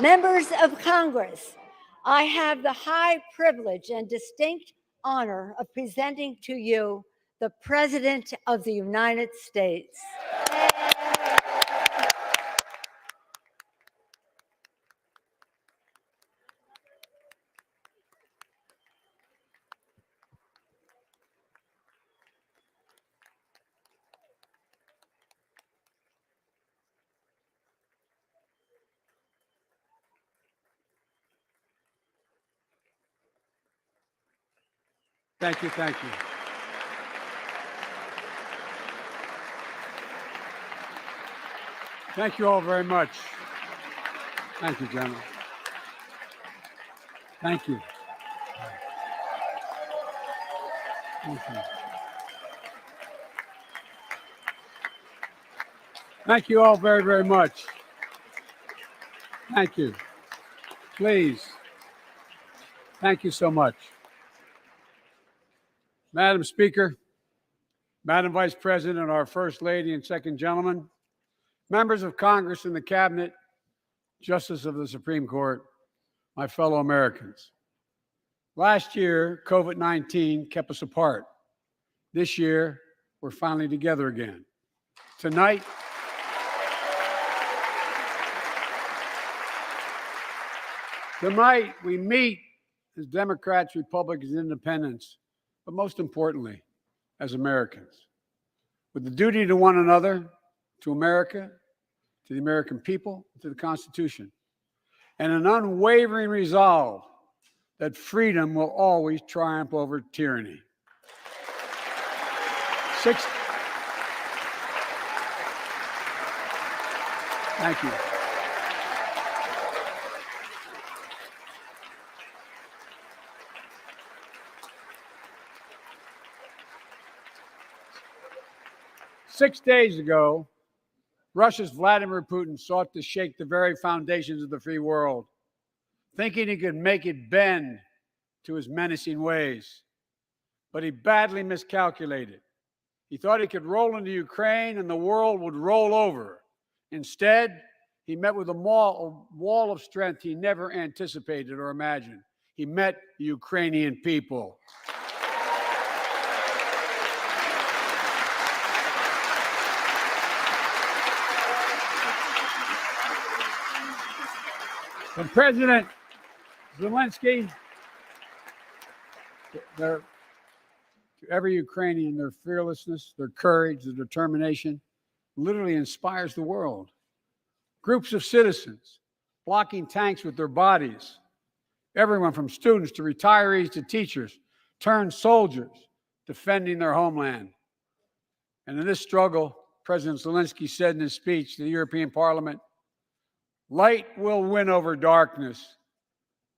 Members of Congress, I have the high privilege and distinct honor of presenting to you the President of the United States. Thank you, thank you. Thank you all very much. Thank you, General. Thank you. Thank you. Thank you all very, very much. Thank you. Please. Thank you so much. Madam Speaker, Madam Vice President, our First Lady and Second Gentleman, members of Congress and the Cabinet, Justice of the Supreme Court, my fellow Americans. Last year, COVID-19 kept us apart. This year, we're finally together again. Tonight, we meet as Democrats, Republicans, Independents, but most importantly, as Americans, with the duty to one another, to America, to the American people, to the Constitution, and an unwavering resolve that freedom will always triumph over tyranny. Thank you. 6 days ago, Russia's Vladimir Putin sought to shake the very foundations of the free world, thinking he could make it bend to his menacing ways. But he badly miscalculated. He thought he could roll into Ukraine and the world would roll over. Instead, he met with a wall of strength he never anticipated or imagined. He met the Ukrainian people. From President Zelensky to every Ukrainian, their fearlessness, their courage, their determination literally inspires the world. Groups of citizens blocking tanks with their bodies, everyone from students to retirees to teachers, turned soldiers defending their homeland. And in this struggle, President Zelensky said in his speech to the European Parliament, "Light will win over darkness."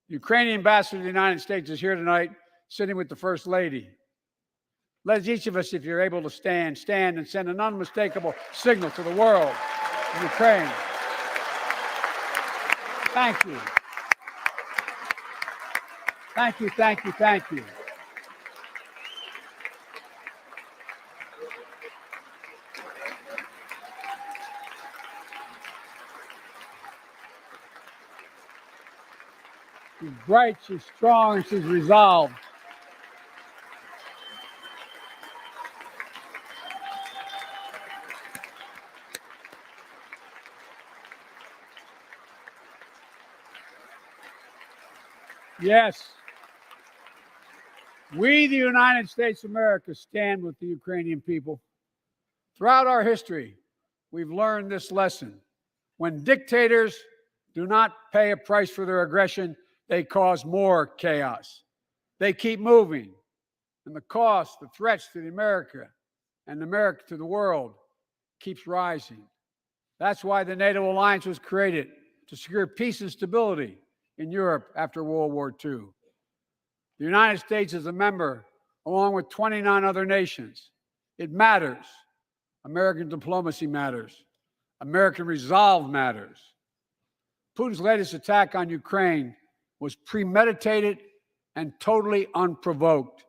The Ukrainian ambassador to the United States is here tonight, sitting with the First Lady. Let each of us, if you're able to stand and send an unmistakable signal to the world of Ukraine. Thank you. Thank you, thank you, thank you. She's bright, she's strong, and she's resolved. Yes, we, the United States of America, stand with the Ukrainian people. Throughout our history, we've learned this lesson. When dictators do not pay a price for their aggression, they cause more chaos. They keep moving, and the cost, the threats to America and America to the world keeps rising. That's why the NATO alliance was created, to secure peace and stability in Europe after World War II. The United States is a member, along with 29 other nations. It matters. American diplomacy matters. American resolve matters. Putin's latest attack on Ukraine was premeditated and totally unprovoked.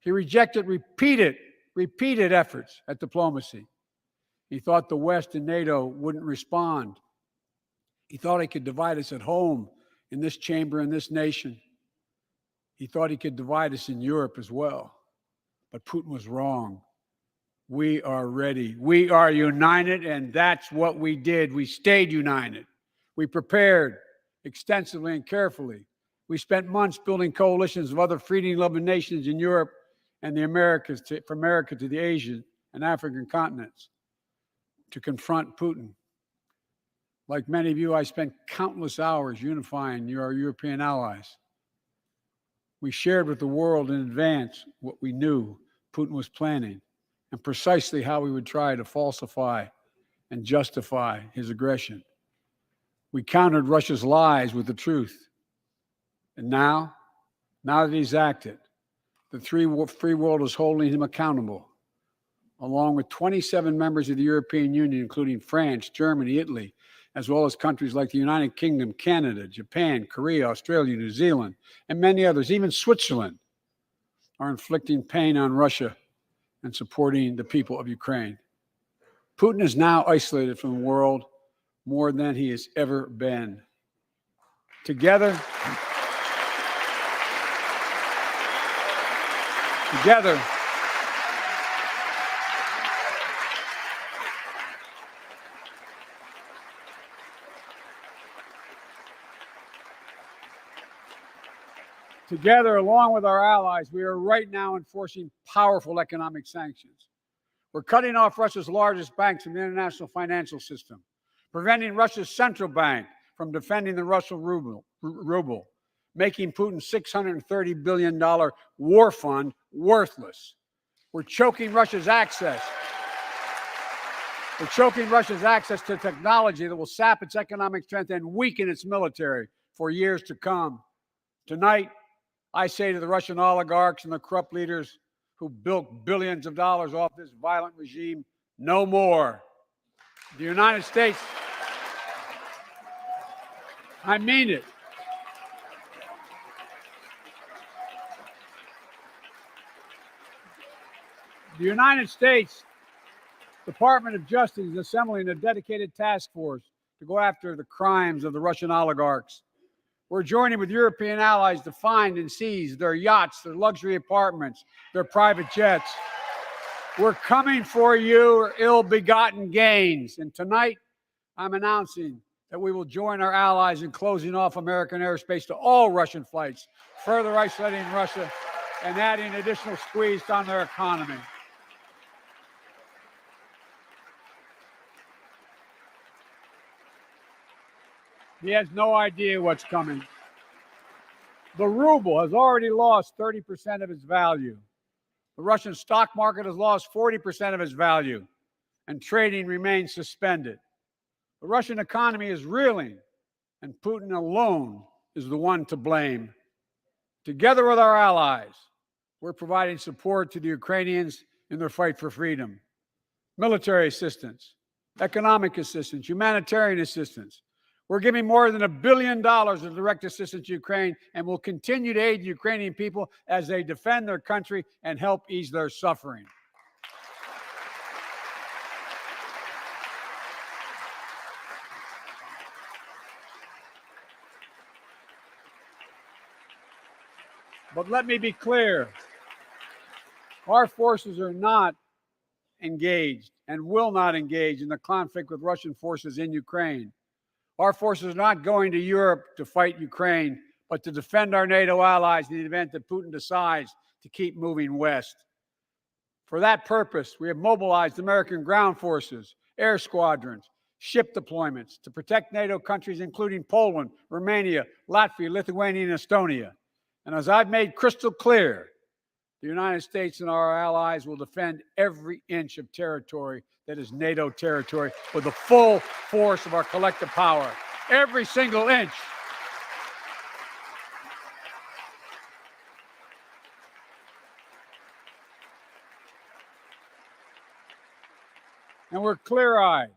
He rejected repeated efforts at diplomacy. He thought the West and NATO wouldn't respond. He thought he could divide us at home, in this chamber, in this nation. He thought he could divide us in Europe as well. But Putin was wrong. We are ready. We are united, and that's what we did. We stayed united. We prepared extensively and carefully. We spent months building coalitions of other freedom-loving nations in Europe and the Americas, from America to the Asian and African continents, to confront Putin. Like many of you, I spent countless hours unifying our European allies. We shared with the world in advance what we knew Putin was planning and precisely how he would try to falsify and justify his aggression. We countered Russia's lies with the truth. And now that he's acted, the free world is holding him accountable, along with 27 members of the European Union, including France, Germany, Italy, as well as countries like the United Kingdom, Canada, Japan, Korea, Australia, New Zealand, and many others. Even Switzerland are inflicting pain on Russia and supporting the people of Ukraine. Putin is now isolated from the world more than he has ever been. Together, along with our allies, we are right now enforcing powerful economic sanctions. We're cutting off Russia's largest banks from the international financial system, preventing Russia's central bank from defending the Russian ruble, making Putin's $630 billion war fund worthless. We're choking Russia's access. To technology that will sap its economic strength and weaken its military for years to come. Tonight, I say to the Russian oligarchs and the corrupt leaders who bilked billions of dollars off this violent regime, no more. The United States, I mean it. The United States Department of Justice is assembling a dedicated task force to go after the crimes of the Russian oligarchs. We're joining with European allies to find and seize their yachts, their luxury apartments, their private jets. We're coming for your ill-begotten gains. And tonight, I'm announcing that we will join our allies in closing off American airspace to all Russian flights, further isolating Russia and adding additional squeeze on their economy. He has no idea what's coming. The ruble has already lost 30% of its value. The Russian stock market has lost 40% of its value, and trading remains suspended. The Russian economy is reeling, and Putin alone is the one to blame. Together with our allies, we're providing support to the Ukrainians in their fight for freedom. Military assistance, economic assistance, humanitarian assistance. We're giving more than $1 billion of direct assistance to Ukraine, and will continue to aid the Ukrainian people as they defend their country and help ease their suffering. But let me be clear. Our forces are not engaged and will not engage in the conflict with Russian forces in Ukraine. Our forces are not going to Europe to fight Ukraine, but to defend our NATO allies in the event that Putin decides to keep moving west. For that purpose, we have mobilized American ground forces, air squadrons, ship deployments to protect NATO countries, including Poland, Romania, Latvia, Lithuania, and Estonia. And as I've made crystal clear, the United States and our allies will defend every inch of territory that is NATO territory with the full force of our collective power. Every single inch. And we're clear-eyed.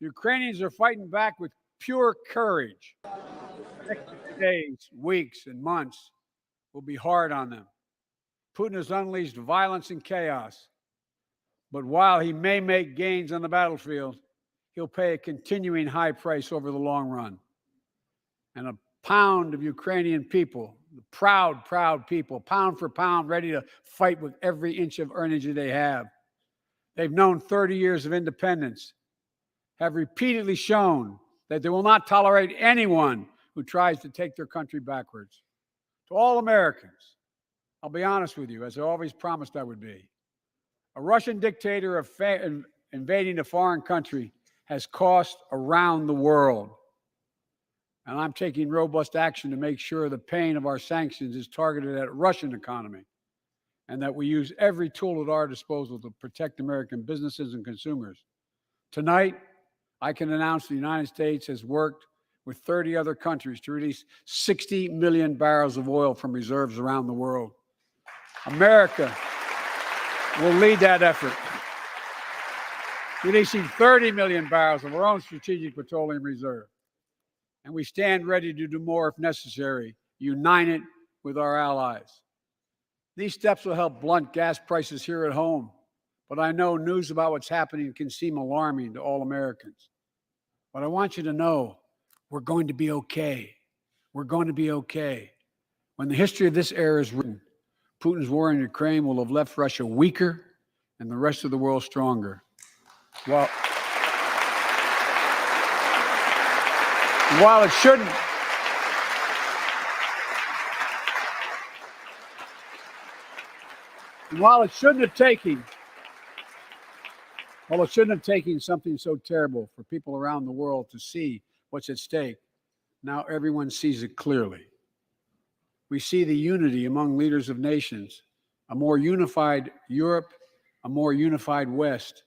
The Ukrainians are fighting back with pure courage. Next days, weeks, and months will be hard on them. Putin has unleashed violence and chaos. But while he may make gains on the battlefield, he'll pay a continuing high price over the long run. And a pound of Ukrainian people, the proud, proud people, pound for pound, ready to fight with every inch of energy they have. They've known 30 years of independence, have repeatedly shown that they will not tolerate anyone who tries to take their country backwards. To all Americans, I'll be honest with you, as I always promised I would be. A Russian dictator invading a foreign country has cost around the world. And I'm taking robust action to make sure the pain of our sanctions is targeted at the Russian economy and that we use every tool at our disposal to protect American businesses and consumers. Tonight, I can announce the United States has worked with 30 other countries to release 60 million barrels of oil from reserves around the world. America will lead that effort, releasing 30 million barrels of our own strategic petroleum reserve. And we stand ready to do more if necessary, united with our allies. These steps will help blunt gas prices here at home, but I know news about what's happening can seem alarming to all Americans. But I want you to know we're going to be okay. We're going to be okay. When the history of this era is written, Putin's war in Ukraine will have left Russia weaker and the rest of the world stronger. While it shouldn't have taken something so terrible for people around the world to see what's at stake, now everyone sees it clearly. We see the unity among leaders of nations, a more unified Europe, a more unified West.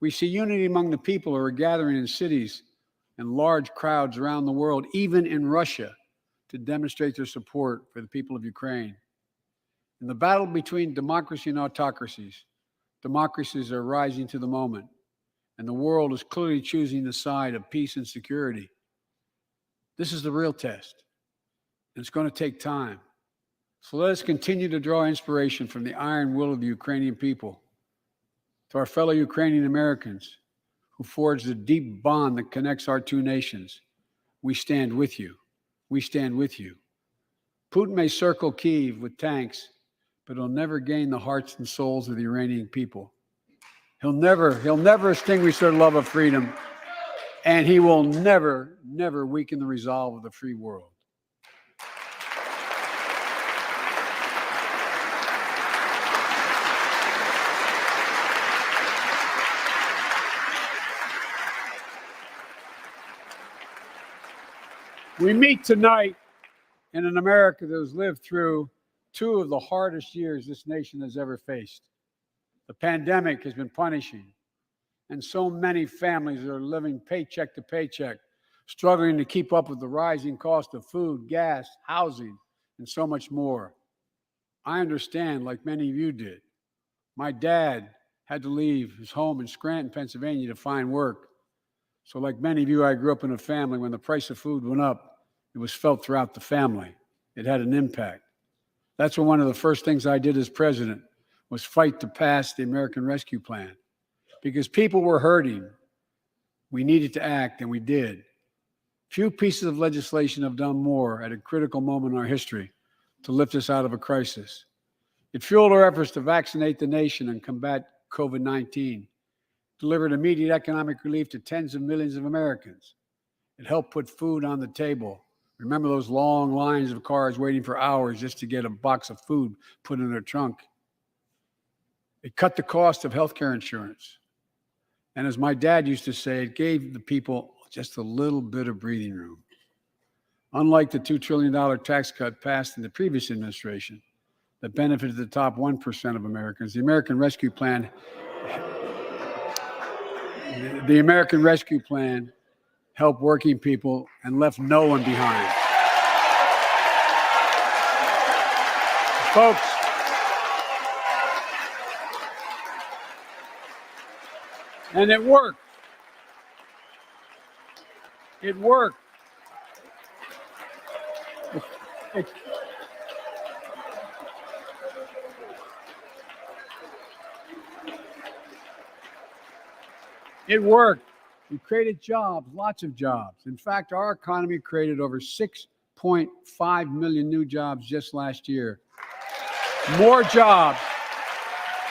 We see unity among the people who are gathering in cities and large crowds around the world, even in Russia, to demonstrate their support for the people of Ukraine. In the battle between democracy and autocracies, democracies are rising to the moment, and the world is clearly choosing the side of peace and security. This is the real test, and it's going to take time. So let us continue to draw inspiration from the iron will of the Ukrainian people. To our fellow Ukrainian Americans who forged a deep bond that connects our two nations, we stand with you. We stand with you. Putin may circle Kyiv with tanks, but he'll never gain the hearts and souls of the Iranian people. He'll never extinguish their love of freedom, and he will never, never weaken the resolve of the free world. We meet tonight in an America that has lived through two of the hardest years this nation has ever faced. The pandemic has been punishing, and so many families are living paycheck to paycheck, struggling to keep up with the rising cost of food, gas, housing, and so much more. I understand, like many of you did. My dad had to leave his home in Scranton, Pennsylvania to find work. So like many of you, I grew up in a family when the price of food went up, it was felt throughout the family. It had an impact. That's when one of the first things I did as president was fight to pass the American Rescue Plan. Because people were hurting, we needed to act, and we did. Few pieces of legislation have done more at a critical moment in our history to lift us out of a crisis. It fueled our efforts to vaccinate the nation and combat COVID-19, delivered immediate economic relief to tens of millions of Americans. It helped put food on the table. Remember those long lines of cars waiting for hours just to get a box of food put in their trunk. It cut the cost of healthcare insurance. And as my dad used to say, it gave the people just a little bit of breathing room. Unlike the $2 trillion tax cut passed in the previous administration that benefited the top 1% of Americans, the American Rescue Plan helped working people and left no one behind. Folks, and it worked. It worked. It worked. We created jobs, lots of jobs. In fact, our economy created over 6.5 million new jobs just last year. More jobs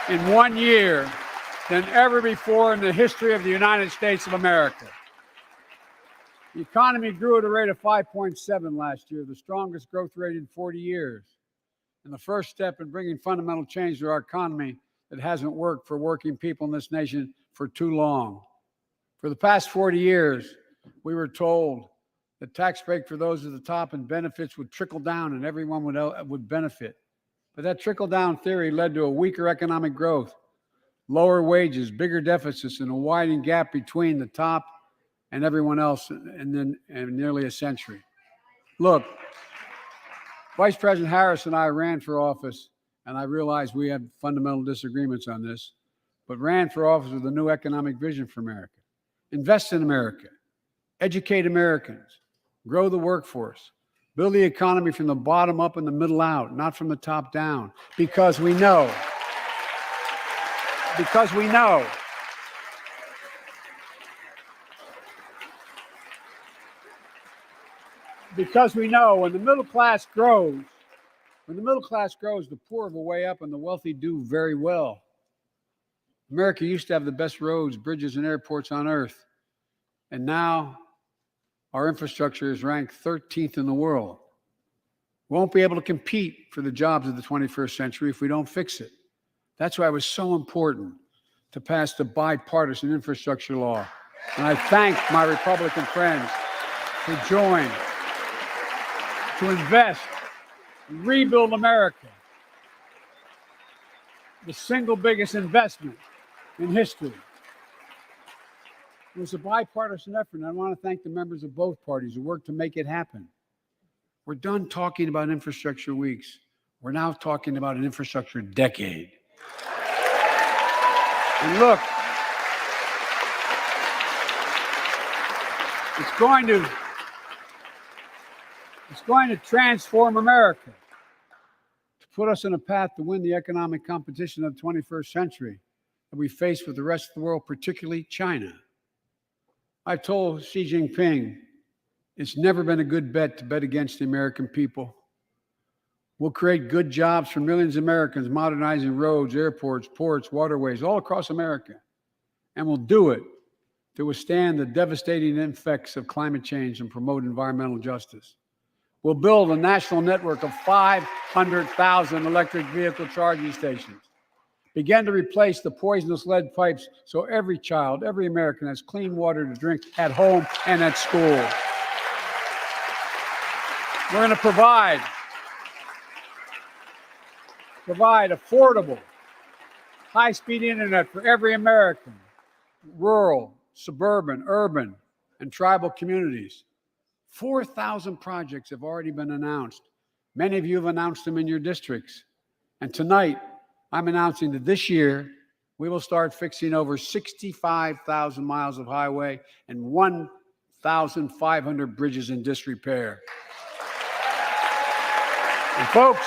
in 1 year than ever before in the history of the United States of America. The economy grew at a rate of 5.7 last year, the strongest growth rate in 40 years. And the first step in bringing fundamental change to our economy that hasn't worked for working people in this nation for too long. For the past 40 years, we were told that tax break for those at the top and benefits would trickle down and everyone would benefit. But that trickle-down theory led to a weaker economic growth, lower wages, bigger deficits, and a widening gap between the top and everyone else in nearly a century. Look, Vice President Harris and I ran for office, and I realize we had fundamental disagreements on this, but ran for office with a new economic vision for America. Invest in America, educate Americans, grow the workforce, build the economy from the bottom up and the middle out, not from the top down, because we know when the middle class grows, the poor have a way up and the wealthy do very well. America used to have the best roads, bridges, and airports on earth. And now our infrastructure is ranked 13th in the world. We won't be able to compete for the jobs of the 21st century if we don't fix it. That's why it was so important to pass the bipartisan infrastructure law. And I thank my Republican friends who joined to invest and rebuild America, the single biggest investment in history. It was a bipartisan effort, and I want to thank the members of both parties who worked to make it happen. We're done talking about infrastructure weeks. We're now talking about an infrastructure decade. And look, it's going to transform America, to put us on a path to win the economic competition of the 21st century that we face with the rest of the world, particularly China. I've told Xi Jinping it's never been a good bet to bet against the American people. We'll create good jobs for millions of Americans, modernizing roads, airports, ports, waterways, all across America. And we'll do it to withstand the devastating effects of climate change and promote environmental justice. We'll build a national network of 500,000 electric vehicle charging stations. Begin to replace the poisonous lead pipes so every child, every American has clean water to drink at home and at school. We're going to provide affordable, high-speed internet for every American, rural, suburban, urban, and tribal communities. 4,000 projects have already been announced. Many of you have announced them in your districts. And tonight, I'm announcing that this year, we will start fixing over 65,000 miles of highway and 1,500 bridges in disrepair. And folks,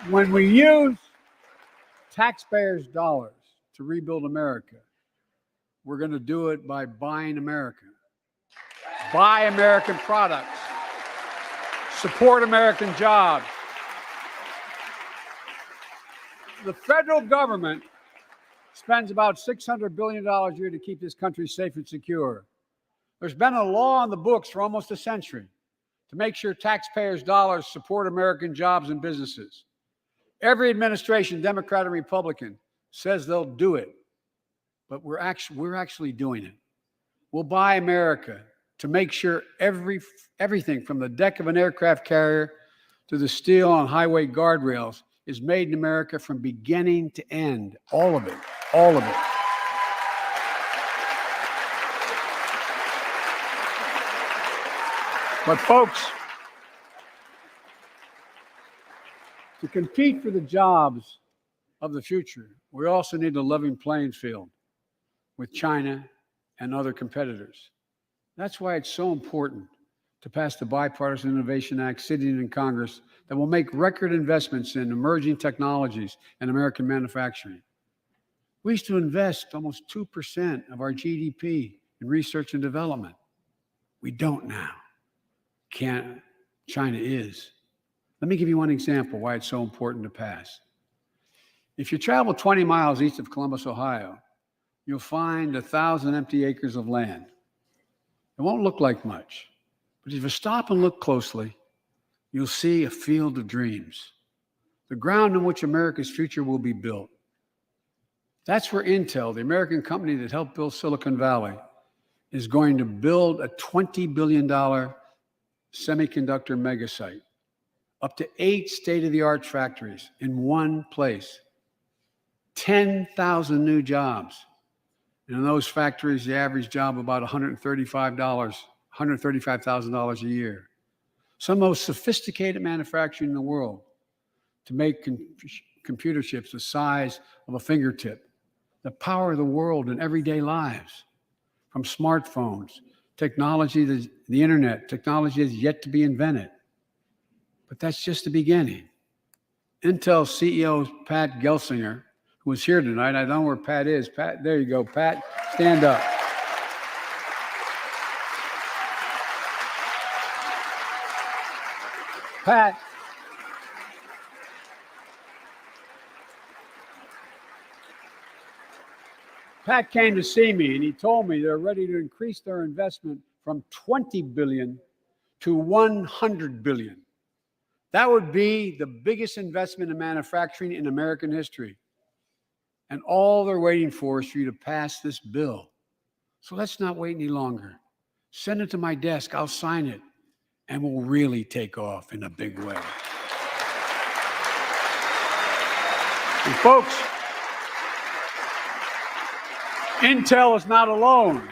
when we use taxpayers' dollars to rebuild America, we're going to do it by buying America. Buy American products. Support American jobs. The federal government spends about $600 billion a year to keep this country safe and secure. There's been a law on the books for almost a century to make sure taxpayers' dollars support American jobs and businesses. Every administration, Democrat or Republican, says they'll do it, but we're actually doing it. We'll buy America to make sure everything from the deck of an aircraft carrier to the steel on highway guardrails is made in America from beginning to end. All of it. All of it. But folks, to compete for the jobs of the future, we also need a level playing field with China and other competitors. That's why it's so important to pass the Bipartisan Innovation Act sitting in Congress that will make record investments in emerging technologies and American manufacturing. We used to invest almost 2% of our GDP in research and development. We don't now. China is. Let me give you one example why it's so important to pass. If you travel 20 miles east of Columbus, Ohio, you'll find 1,000 empty acres of land. It won't look like much, but if you stop and look closely, you'll see a field of dreams, the ground on which America's future will be built. That's where Intel, the American company that helped build Silicon Valley, is going to build a $20 billion semiconductor megasite, up to 8 state-of-the-art factories in one place, 10,000 new jobs. And in those factories, the average job about $135,000 a year. Some of the most sophisticated manufacturing in the world to make computer chips the size of a fingertip, the power of the world in everyday lives, from smartphones, technology, the internet, technology is yet to be invented. But that's just the beginning. Intel CEO Pat Gelsinger, who is here tonight, I don't know where Pat is. Pat, there you go, Pat, stand up. Pat came to see me and he told me they're ready to increase their investment from $20 billion to $100 billion. That would be the biggest investment in manufacturing in American history. And all they're waiting for is for you to pass this bill. So let's not wait any longer. Send it to my desk, I'll sign it, and we'll really take off in a big way. And folks, Intel is not alone.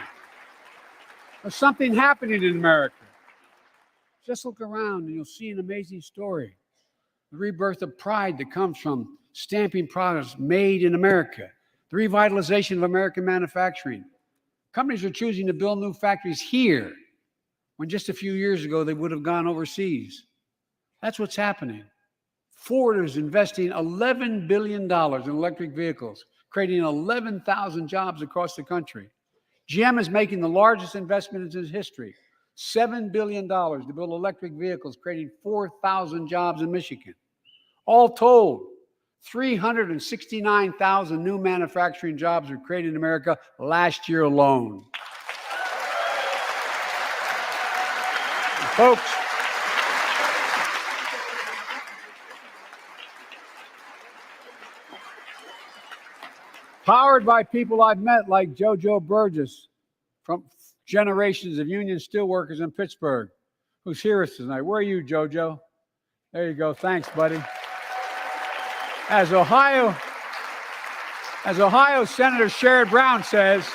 There's something happening in America. Just look around and you'll see an amazing story. The rebirth of pride that comes from stamping products made in America. The revitalization of American manufacturing. Companies are choosing to build new factories here when just a few years ago they would have gone overseas. That's what's happening. Ford is investing $11 billion in electric vehicles, creating 11,000 jobs across the country. GM is making the largest investment in its history, $7 billion to build electric vehicles, creating 4,000 jobs in Michigan. All told, 369,000 new manufacturing jobs were created in America last year alone. Folks, powered by people I've met like JoJo Burgess from generations of union steelworkers in Pittsburgh, who's here with us tonight. Where are you, JoJo? There you go. Thanks, buddy. As Ohio Senator Sherrod Brown says,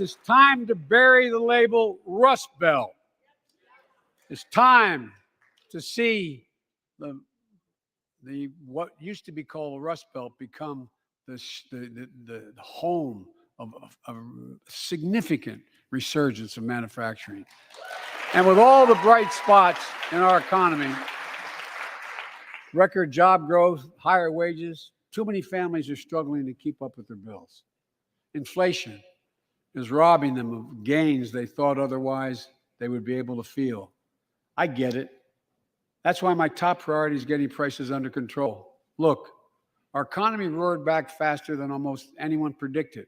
it's time to bury the label Rust Belt. It's time to see the what used to be called the Rust Belt become the home of a significant resurgence of manufacturing. And with all the bright spots in our economy, record job growth, higher wages, too many families are struggling to keep up with their bills. Inflation is robbing them of gains they thought otherwise they would be able to feel. I get it. That's why my top priority is getting prices under control. Look, our economy roared back faster than almost anyone predicted.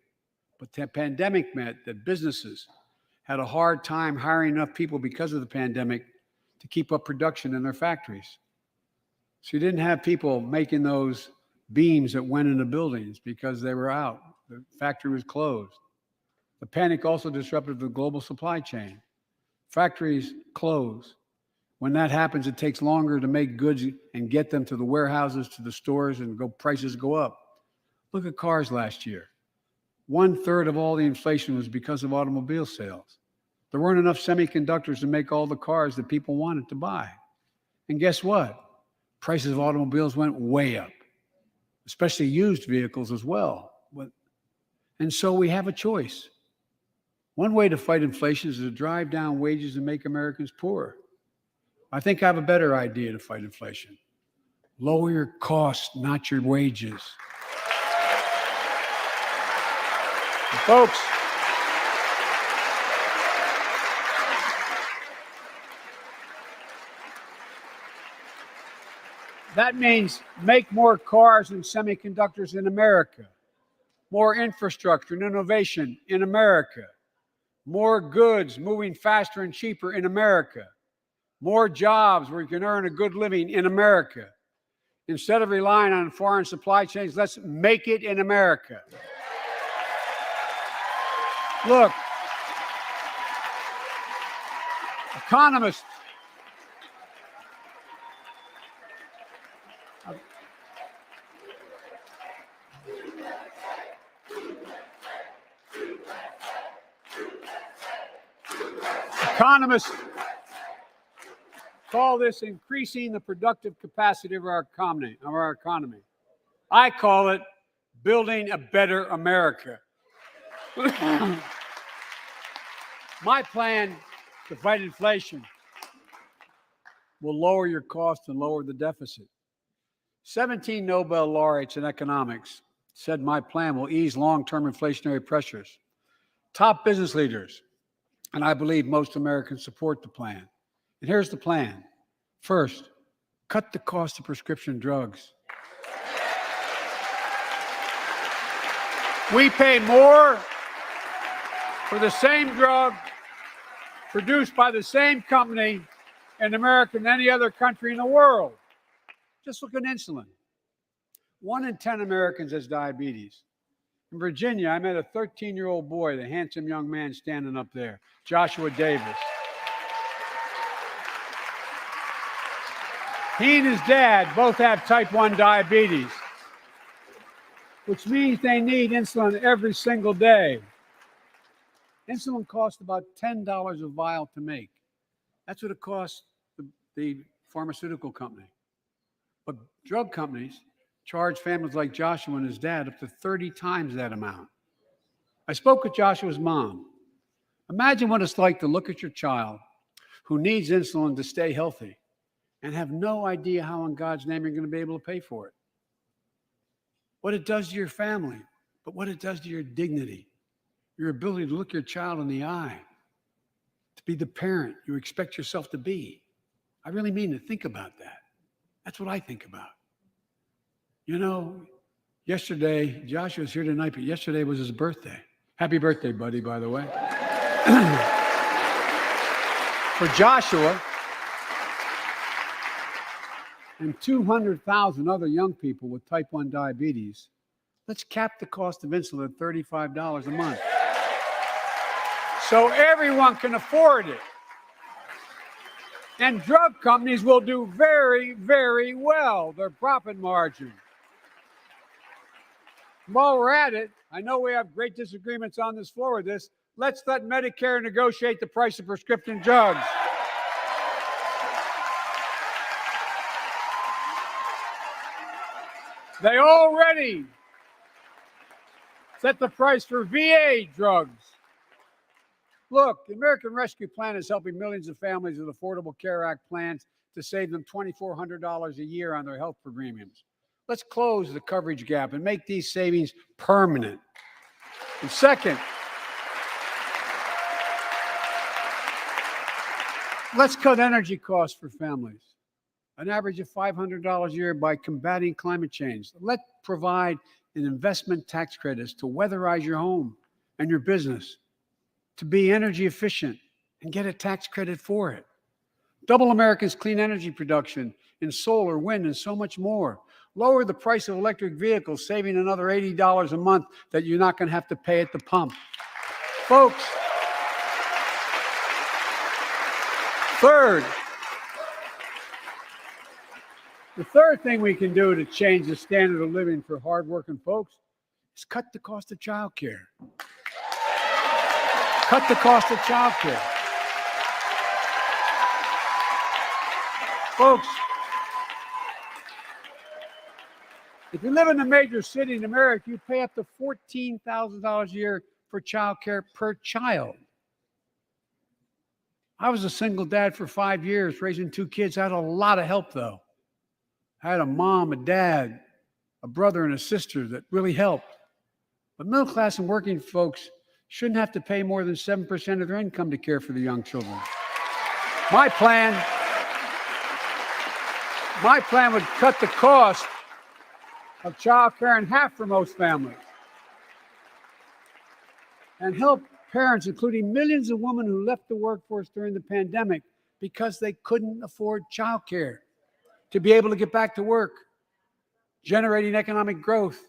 But the pandemic meant that businesses had a hard time hiring enough people because of the pandemic to keep up production in their factories. So you didn't have people making those beams that went into buildings because they were out. The factory was closed. The panic also disrupted the global supply chain. Factories close. When that happens, it takes longer to make goods and get them to the warehouses, to the stores, and prices go up. Look at cars last year. 1/3 of all the inflation was because of automobile sales. There weren't enough semiconductors to make all the cars that people wanted to buy. And guess what? Prices of automobiles went way up. especially used vehicles as well. And so we have a choice. One way to fight inflation is to drive down wages and make Americans poorer. I think I have a better idea to fight inflation. Lower your costs, not your wages. And folks, that means make more cars and semiconductors in America, more infrastructure and innovation in America, more goods moving faster and cheaper in America, more jobs where you can earn a good living in America. Instead of relying on foreign supply chains, let's make it in America. Look, economists call this increasing the productive capacity of our economy. I call it building a better America. My plan to fight inflation will lower your costs and lower the deficit. 17 Nobel laureates in economics said my plan will ease long-term inflationary pressures. Top business leaders, and I believe most Americans support the plan. And here's the plan. First, cut the cost of prescription drugs. We pay more for the same drug produced by the same company in America than any other country in the world. Just look at insulin. 1 in 10 Americans has diabetes. In Virginia, I met a 13-year-old boy, the handsome young man standing up there, Joshua Davis. He and his dad both have type 1 diabetes, which means they need insulin every single day. Insulin costs about $10 a vial to make. That's what it costs the pharmaceutical company. But drug companies charge families like Joshua and his dad up to 30 times that amount. I spoke with Joshua's mom. Imagine what it's like to look at your child who needs insulin to stay healthy and have no idea how in God's name you're going to be able to pay for it. What it does to your family, but what it does to your dignity, your ability to look your child in the eye, to be the parent you expect yourself to be. I really mean to think about that. That's what I think about. You know, yesterday, Joshua's here tonight, but yesterday was his birthday. Happy birthday, buddy, by the way. For Joshua and 200,000 other young people with type 1 diabetes, let's cap the cost of insulin at $35 a month so everyone can afford it. And drug companies will do very, very well, their profit margin. While we're at it, I know we have great disagreements on this floor with this. Let's let Medicare negotiate the price of prescription drugs. They already set the price for VA drugs. Look, the American Rescue Plan is helping millions of families with Affordable Care Act plans to save them $2,400 a year on their health premiums. Let's close the coverage gap and make these savings permanent. And second, let's cut energy costs for families, an average of $500 a year by combating climate change. Let's provide an investment tax credits to weatherize your home and your business, to be energy efficient and get a tax credit for it. Double America's clean energy production in solar, wind, and so much more. Lower the price of electric vehicles, saving another $80 a month that you're not going to have to pay at the pump. Folks, the third thing we can do to change the standard of living for hardworking folks is cut the cost of child care. Cut the cost of child care. Folks, If you live in a major city in America, you pay up to $14,000 a year for child care per child. I was a single dad for 5 years, raising 2 kids. I had a lot of help, though. I had a mom, a dad, a brother, and a sister that really helped. But middle class and working folks shouldn't have to pay more than 7% of their income to care for the young children. My plan would cut the cost of child care in half for most families and help parents, including millions of women who left the workforce during the pandemic because they couldn't afford child care, to be able to get back to work, generating economic growth.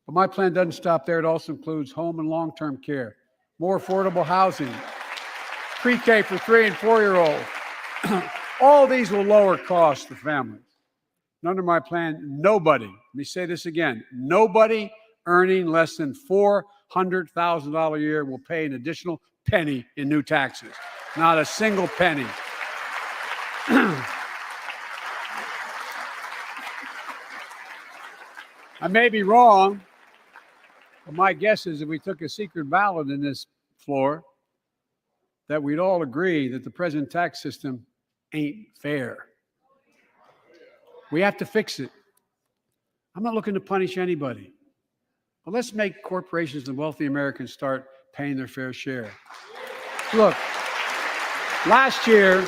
But my plan doesn't stop there. It also includes home and long-term care, more affordable housing, pre-K for 3 and 4-year-olds. All these will lower costs to families. And under my plan, nobody, let me say this again, nobody earning less than $400,000 a year will pay an additional penny in new taxes. Not a single penny. I may be wrong, but my guess is if we took a secret ballot in this floor, that we'd all agree that the present tax system ain't fair. We have to fix it. I'm not looking to punish anybody, but let's make corporations and wealthy Americans start paying their fair share. Look, last year,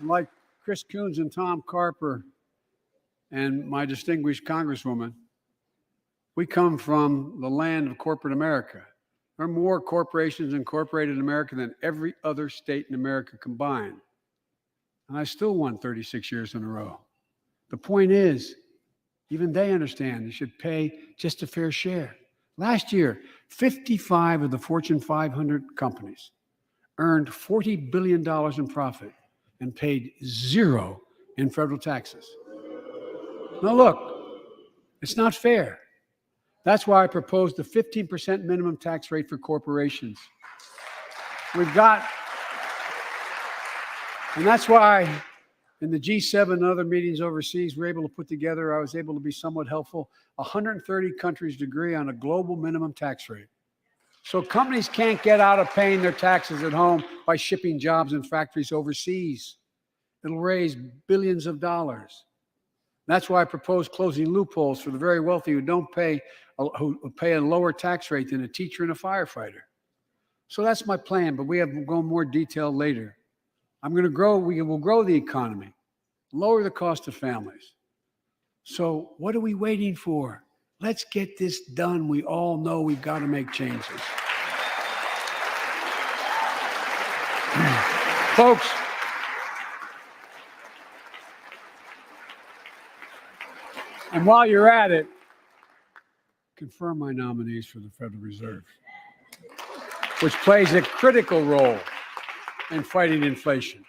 like Chris Coons and Tom Carper and my distinguished Congresswoman, we come from the land of corporate America. There are more corporations incorporated in America than every other state in America combined. And I still won 36 years in a row. The point is, even they understand they should pay just a fair share. Last year, 55 of the Fortune 500 companies earned $40 billion in profit and paid zero in federal taxes. Now look, it's not fair. That's why I proposed a 15% minimum tax rate for corporations. And that's why in the G7 and other meetings overseas, I was able to be somewhat helpful. 130 countries agree on a global minimum tax rate. So companies can't get out of paying their taxes at home by shipping jobs and factories overseas. It'll raise billions of dollars. That's why I propose closing loopholes for the very wealthy who pay a lower tax rate than a teacher and a firefighter. So that's my plan, but we'll go in more detail later. we will grow the economy, lower the cost of families. So what are we waiting for? Let's get this done. We all know we've got to make changes. Folks, and while you're at it, confirm my nominees for the Federal Reserve, which plays a critical role in fighting inflation.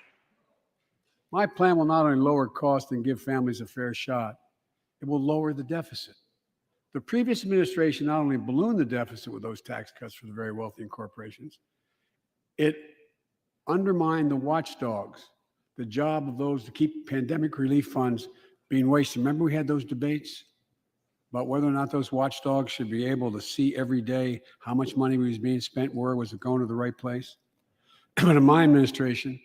My plan will not only lower costs and give families a fair shot, it will lower the deficit. The previous administration not only ballooned the deficit with those tax cuts for the very wealthy and corporations, it undermined the watchdogs, the job of those to keep pandemic relief funds being wasted. Remember we had those debates about whether or not those watchdogs should be able to see every day how much money was being spent, where was it going to the right place? But in my administration,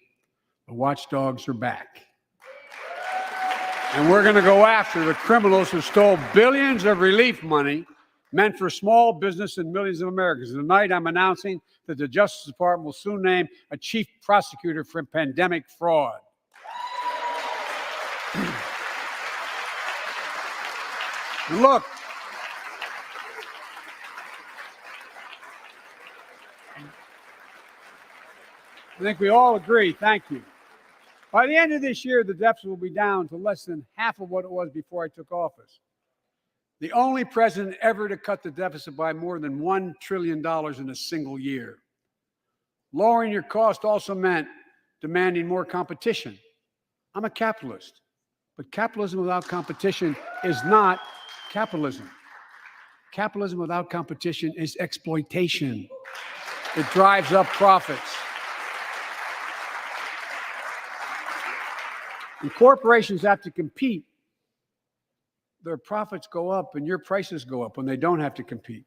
the watchdogs are back. And we're going to go after the criminals who stole billions of relief money meant for small business and millions of Americans. Tonight, I'm announcing that the Justice Department will soon name a chief prosecutor for pandemic fraud. Look, I think we all agree, thank you. By the end of this year, the deficit will be down to less than half of what it was before I took office. The only president ever to cut the deficit by more than $1 trillion in a single year. Lowering your cost also meant demanding more competition. I'm a capitalist, but capitalism without competition is not capitalism. Capitalism without competition is exploitation. It drives up profits. And corporations have to compete. Their profits go up and your prices go up when they don't have to compete.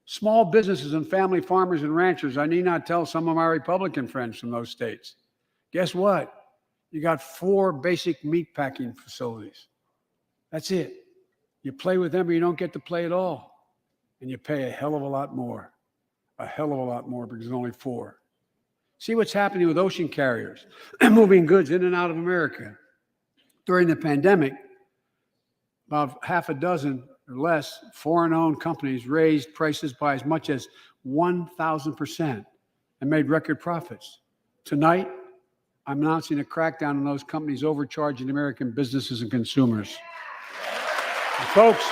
Small businesses and family farmers and ranchers, I need not tell some of my Republican friends from those states. Guess what? You got 4 basic meat packing facilities. That's it. You play with them or you don't get to play at all. And you pay a hell of a lot more. A hell of a lot more because there's only 4. See what's happening with ocean carriers moving goods in and out of America. During the pandemic, about half a dozen or less foreign-owned companies raised prices by as much as 1,000% and made record profits. Tonight, I'm announcing a crackdown on those companies overcharging American businesses and consumers. And folks,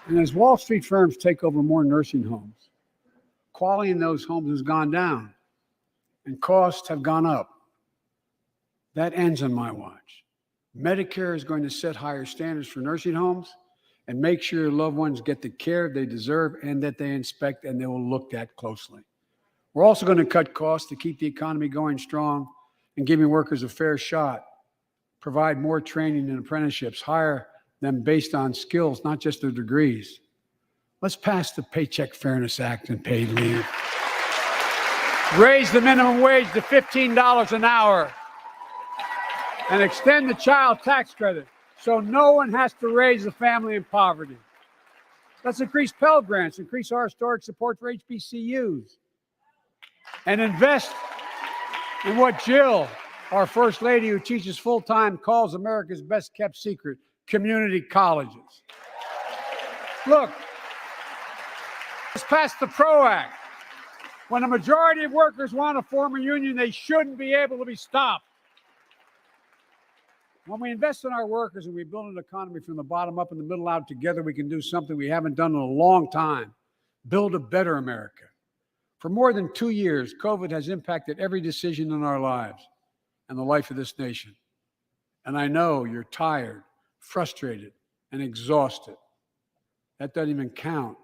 and as Wall Street firms take over more nursing homes, quality in those homes has gone down and costs have gone up. That ends on my watch. Medicare is going to set higher standards for nursing homes and make sure your loved ones get the care they deserve and that they inspect and they will look at closely. We're also going to cut costs to keep the economy going strong and giving workers a fair shot, provide more training and apprenticeships, hire them based on skills, not just their degrees. Let's pass the Paycheck Fairness Act and paid leave. Raise the minimum wage to $15 an hour and extend the child tax credit so no one has to raise a family in poverty. Let's increase Pell Grants, increase our historic support for HBCUs, and invest in what Jill, our First Lady who teaches full-time, calls America's best kept secret, community colleges. Look, let's pass the PRO Act. When a majority of workers want to form a union, they shouldn't be able to be stopped. When we invest in our workers and we build an economy from the bottom up and the middle out together, we can do something we haven't done in a long time. Build a better America. For more than 2 years, COVID has impacted every decision in our lives and the life of this nation. And I know you're tired, frustrated, and exhausted. That doesn't even count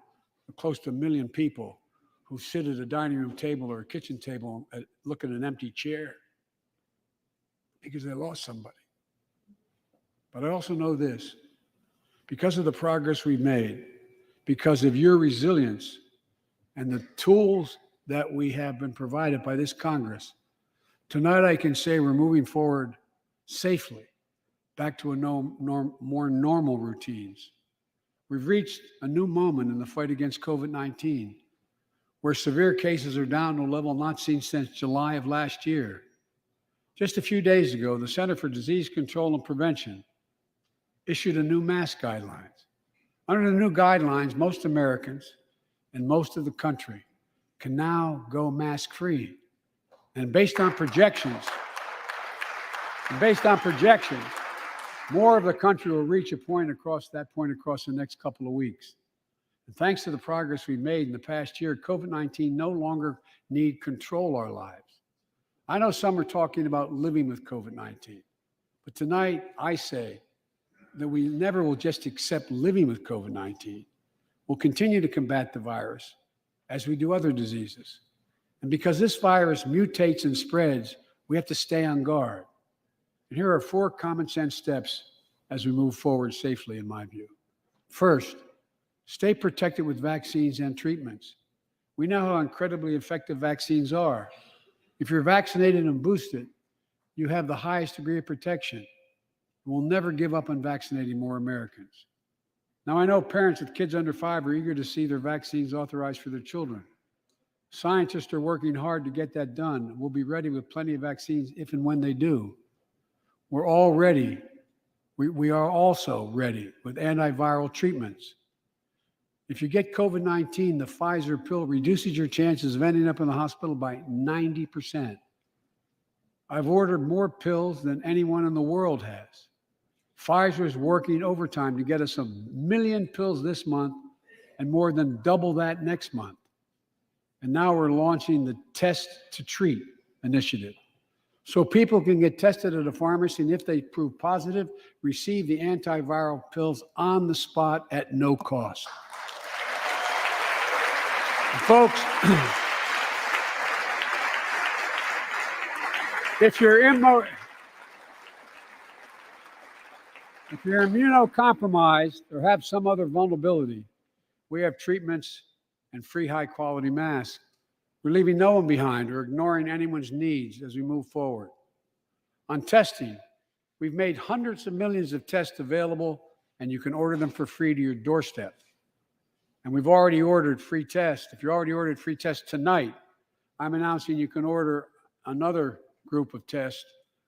the close to 1 million people who sit at a dining room table or a kitchen table and look at an empty chair because they lost somebody. But I also know this, because of the progress we've made, because of your resilience and the tools that we have been provided by this Congress, tonight I can say we're moving forward safely back to more normal routines. We've reached a new moment in the fight against COVID-19, where severe cases are down to a level not seen since July of last year. Just a few days ago, the Center for Disease Control and Prevention issued a new mask guidelines. Under the new guidelines, most Americans and most of the country can now go mask-free. And based on projections, more of the country will reach a point across the next couple of weeks. And thanks to the progress we've made in the past year, COVID-19 no longer need control our lives. I know some are talking about living with COVID-19, but tonight I say that we never will just accept living with COVID-19. We'll continue to combat the virus as we do other diseases. And because this virus mutates and spreads, we have to stay on guard. And here are 4 common sense steps as we move forward safely, in my view. First, stay protected with vaccines and treatments. We know how incredibly effective vaccines are. If you're vaccinated and boosted, you have the highest degree of protection. We'll never give up on vaccinating more Americans. Now, I know parents with kids under 5 are eager to see their vaccines authorized for their children. Scientists are working hard to get that done. We'll be ready with plenty of vaccines if and when they do. We're all ready. We are also ready with antiviral treatments. If you get COVID-19, the Pfizer pill reduces your chances of ending up in the hospital by 90%. I've ordered more pills than anyone in the world has. Pfizer is working overtime to get us 1 million pills this month and more than double that next month. And now we're launching the Test to Treat initiative. So people can get tested at a pharmacy, and if they prove positive, receive the antiviral pills on the spot at no cost. Folks, if you're immunocompromised or have some other vulnerability, we have treatments and free high-quality masks. We're leaving no one behind or ignoring anyone's needs as we move forward. On testing, we've made hundreds of millions of tests available, and you can order them for free to your doorstep. And we've already ordered free tests. If you already ordered free tests tonight, I'm announcing you can order another group of tests.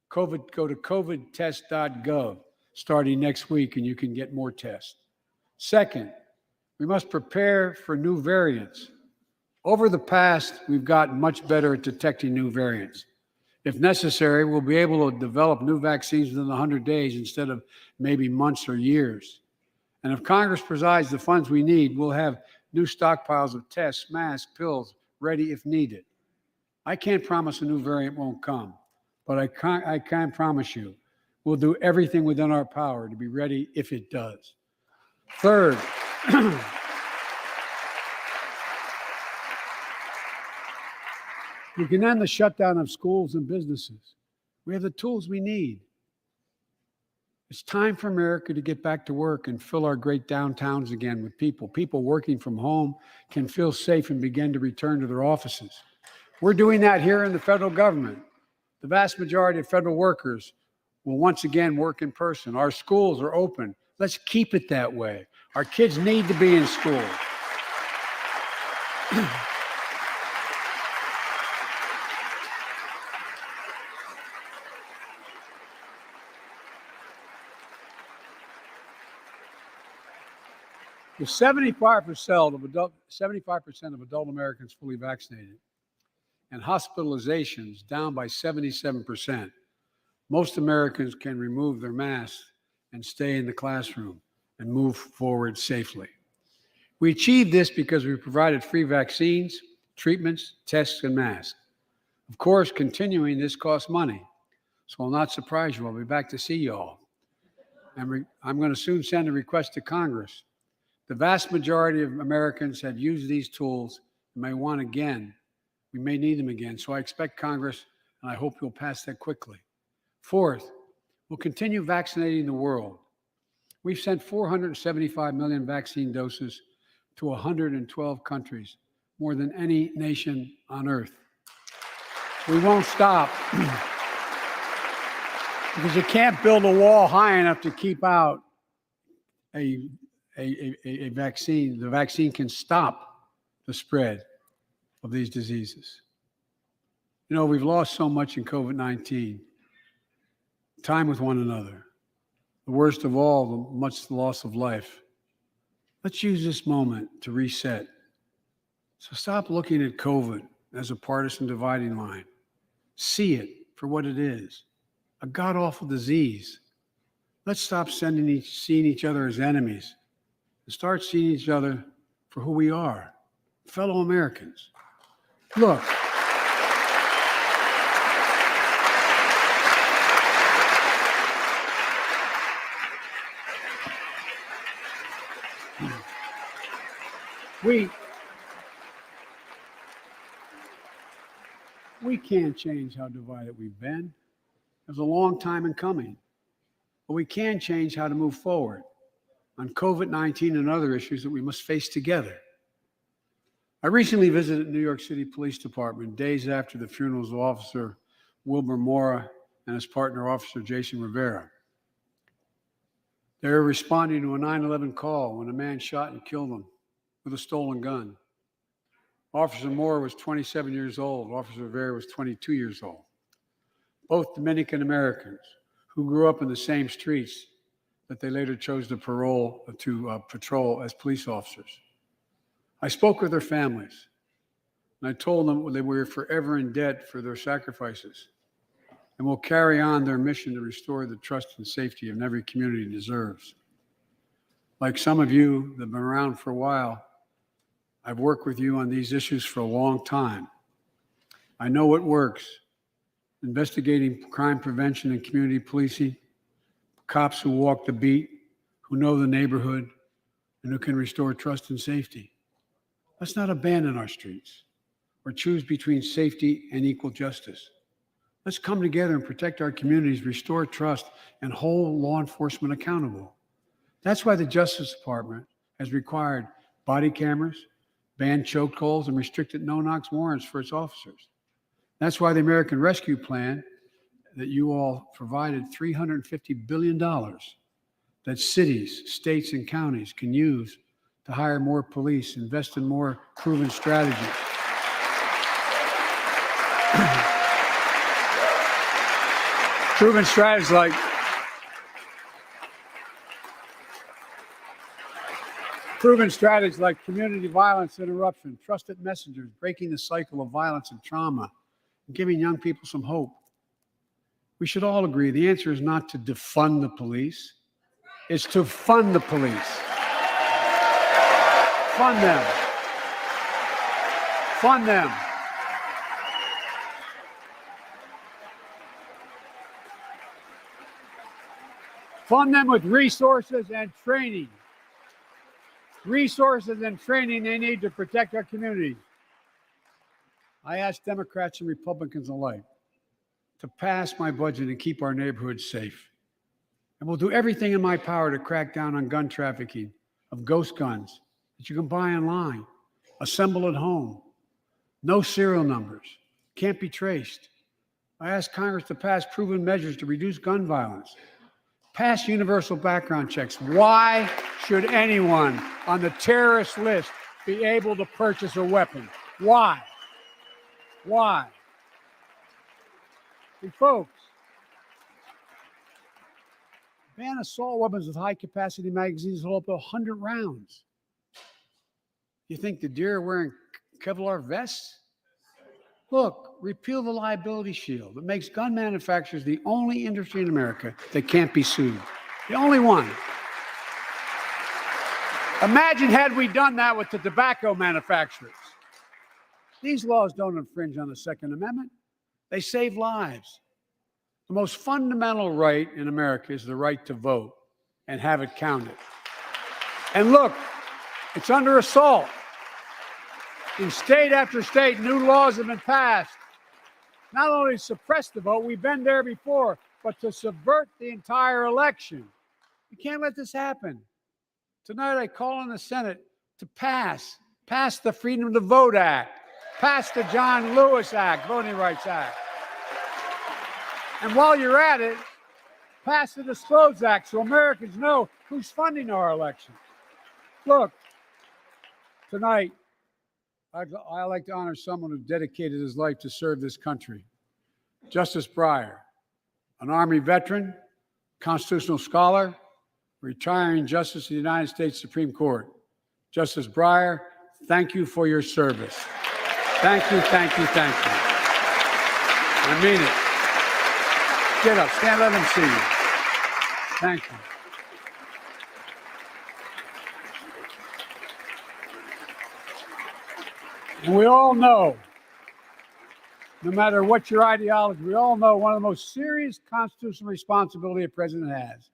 Go to covidtest.gov starting next week, and you can get more tests. Second, we must prepare for new variants. Over the past, we've gotten much better at detecting new variants. If necessary, we'll be able to develop new vaccines within 100 days instead of maybe months or years. And if Congress provides the funds we need, we'll have new stockpiles of tests, masks, pills ready if needed. I can't promise a new variant won't come, but I can promise you we'll do everything within our power to be ready if it does. Third, we can end the shutdown of schools and businesses. We have the tools we need. It's time for America to get back to work and fill our great downtowns again with people. People working from home can feel safe and begin to return to their offices. We're doing that here in the federal government. The vast majority of federal workers will once again work in person. Our schools are open. Let's keep it that way. Our kids need to be in school. With 75% of adult Americans fully vaccinated and hospitalizations down by 77%, most Americans can remove their masks and stay in the classroom and move forward safely. We achieved this because we provided free vaccines, treatments, tests, and masks. Of course, continuing this costs money, so I'll not surprise you. I'll be back to see you all. And I'm going to soon send a request to Congress. The vast majority of Americans have used these tools and may want again. We may need them again. So I expect Congress, and I hope you'll pass that quickly. Fourth, we'll continue vaccinating the world. We've sent 475 million vaccine doses to 112 countries, more than any nation on earth. We won't stop because you can't build a wall high enough to keep out a vaccine. The vaccine can stop the spread of these diseases. You know, we've lost so much in COVID-19. Time with one another. The worst of all, the loss of life. Let's use this moment to reset. So stop looking at COVID as a partisan dividing line. See it for what it is, a god-awful disease. Let's stop seeing each other as enemies and start seeing each other for who we are, fellow Americans. Look, we can't change how divided we've been. It was a long time in coming. But we can change how to move forward on COVID-19 and other issues that we must face together. I recently visited New York City Police Department days after the funerals of Officer Wilbur Mora and his partner, Officer Jason Rivera. They were responding to a 9/11 call when a man shot and killed them with a stolen gun. Officer Mora was 27 years old. Officer Rivera was 22 years old. Both Dominican Americans who grew up in the same streets that they later chose to patrol as police officers. I spoke with their families, and I told them that we were forever in debt for their sacrifices, and will carry on their mission to restore the trust and safety of every community deserves. Like some of you that have been around for a while, I've worked with you on these issues for a long time. I know what works. Investigating crime prevention and community policing, cops who walk the beat, who know the neighborhood, and who can restore trust and safety. Let's not abandon our streets or choose between safety and equal justice. Let's come together and protect our communities, restore trust, and hold law enforcement accountable. That's why the Justice Department has required body cameras, banned chokeholds, and restricted no-knock warrants for its officers. That's why the American Rescue Plan that you all provided $350 billion that cities, states, and counties can use to hire more police, invest in more proven strategies. Proven strategies like community violence interruption, trusted messengers, breaking the cycle of violence and trauma, and giving young people some hope. We should all agree the answer is not to defund the police, it's to fund the police. Fund them. Fund them. Fund them with resources and training. Resources and training they need to protect our communities. I ask Democrats and Republicans alike to pass my budget and keep our neighborhoods safe. And we'll do everything in my power to crack down on gun trafficking of ghost guns that you can buy online, assemble at home, no serial numbers, can't be traced. I ask Congress to pass proven measures to reduce gun violence. Pass universal background checks. Why should anyone on the terrorist list be able to purchase a weapon? Why? Why? And folks, ban assault weapons with high-capacity magazines hold up to 100 rounds. You think the deer are wearing Kevlar vests? Look, repeal the liability shield. It makes gun manufacturers the only industry in America that can't be sued. The only one. Imagine had we done that with the tobacco manufacturers. These laws don't infringe on the Second Amendment. They save lives. The most fundamental right in America is the right to vote and have it counted. And look, it's under assault. In state after state, new laws have been passed, not only to suppress the vote, we've been there before, but to subvert the entire election. You can't let this happen. Tonight, I call on the Senate to pass the Freedom to Vote Act, pass the John Lewis Act, Voting Rights Act. And while you're at it, pass the Disclose Act so Americans know who's funding our elections. Look, tonight, I'd like to honor someone who dedicated his life to serve this country. Justice Breyer, an Army veteran, constitutional scholar, retiring Justice of the United States Supreme Court. Justice Breyer, thank you for your service. Thank you, thank you, thank you. I mean it. Get up, stand, let them see you. Thank you. And we all know, no matter what your ideology, we all know one of the most serious constitutional responsibility a president has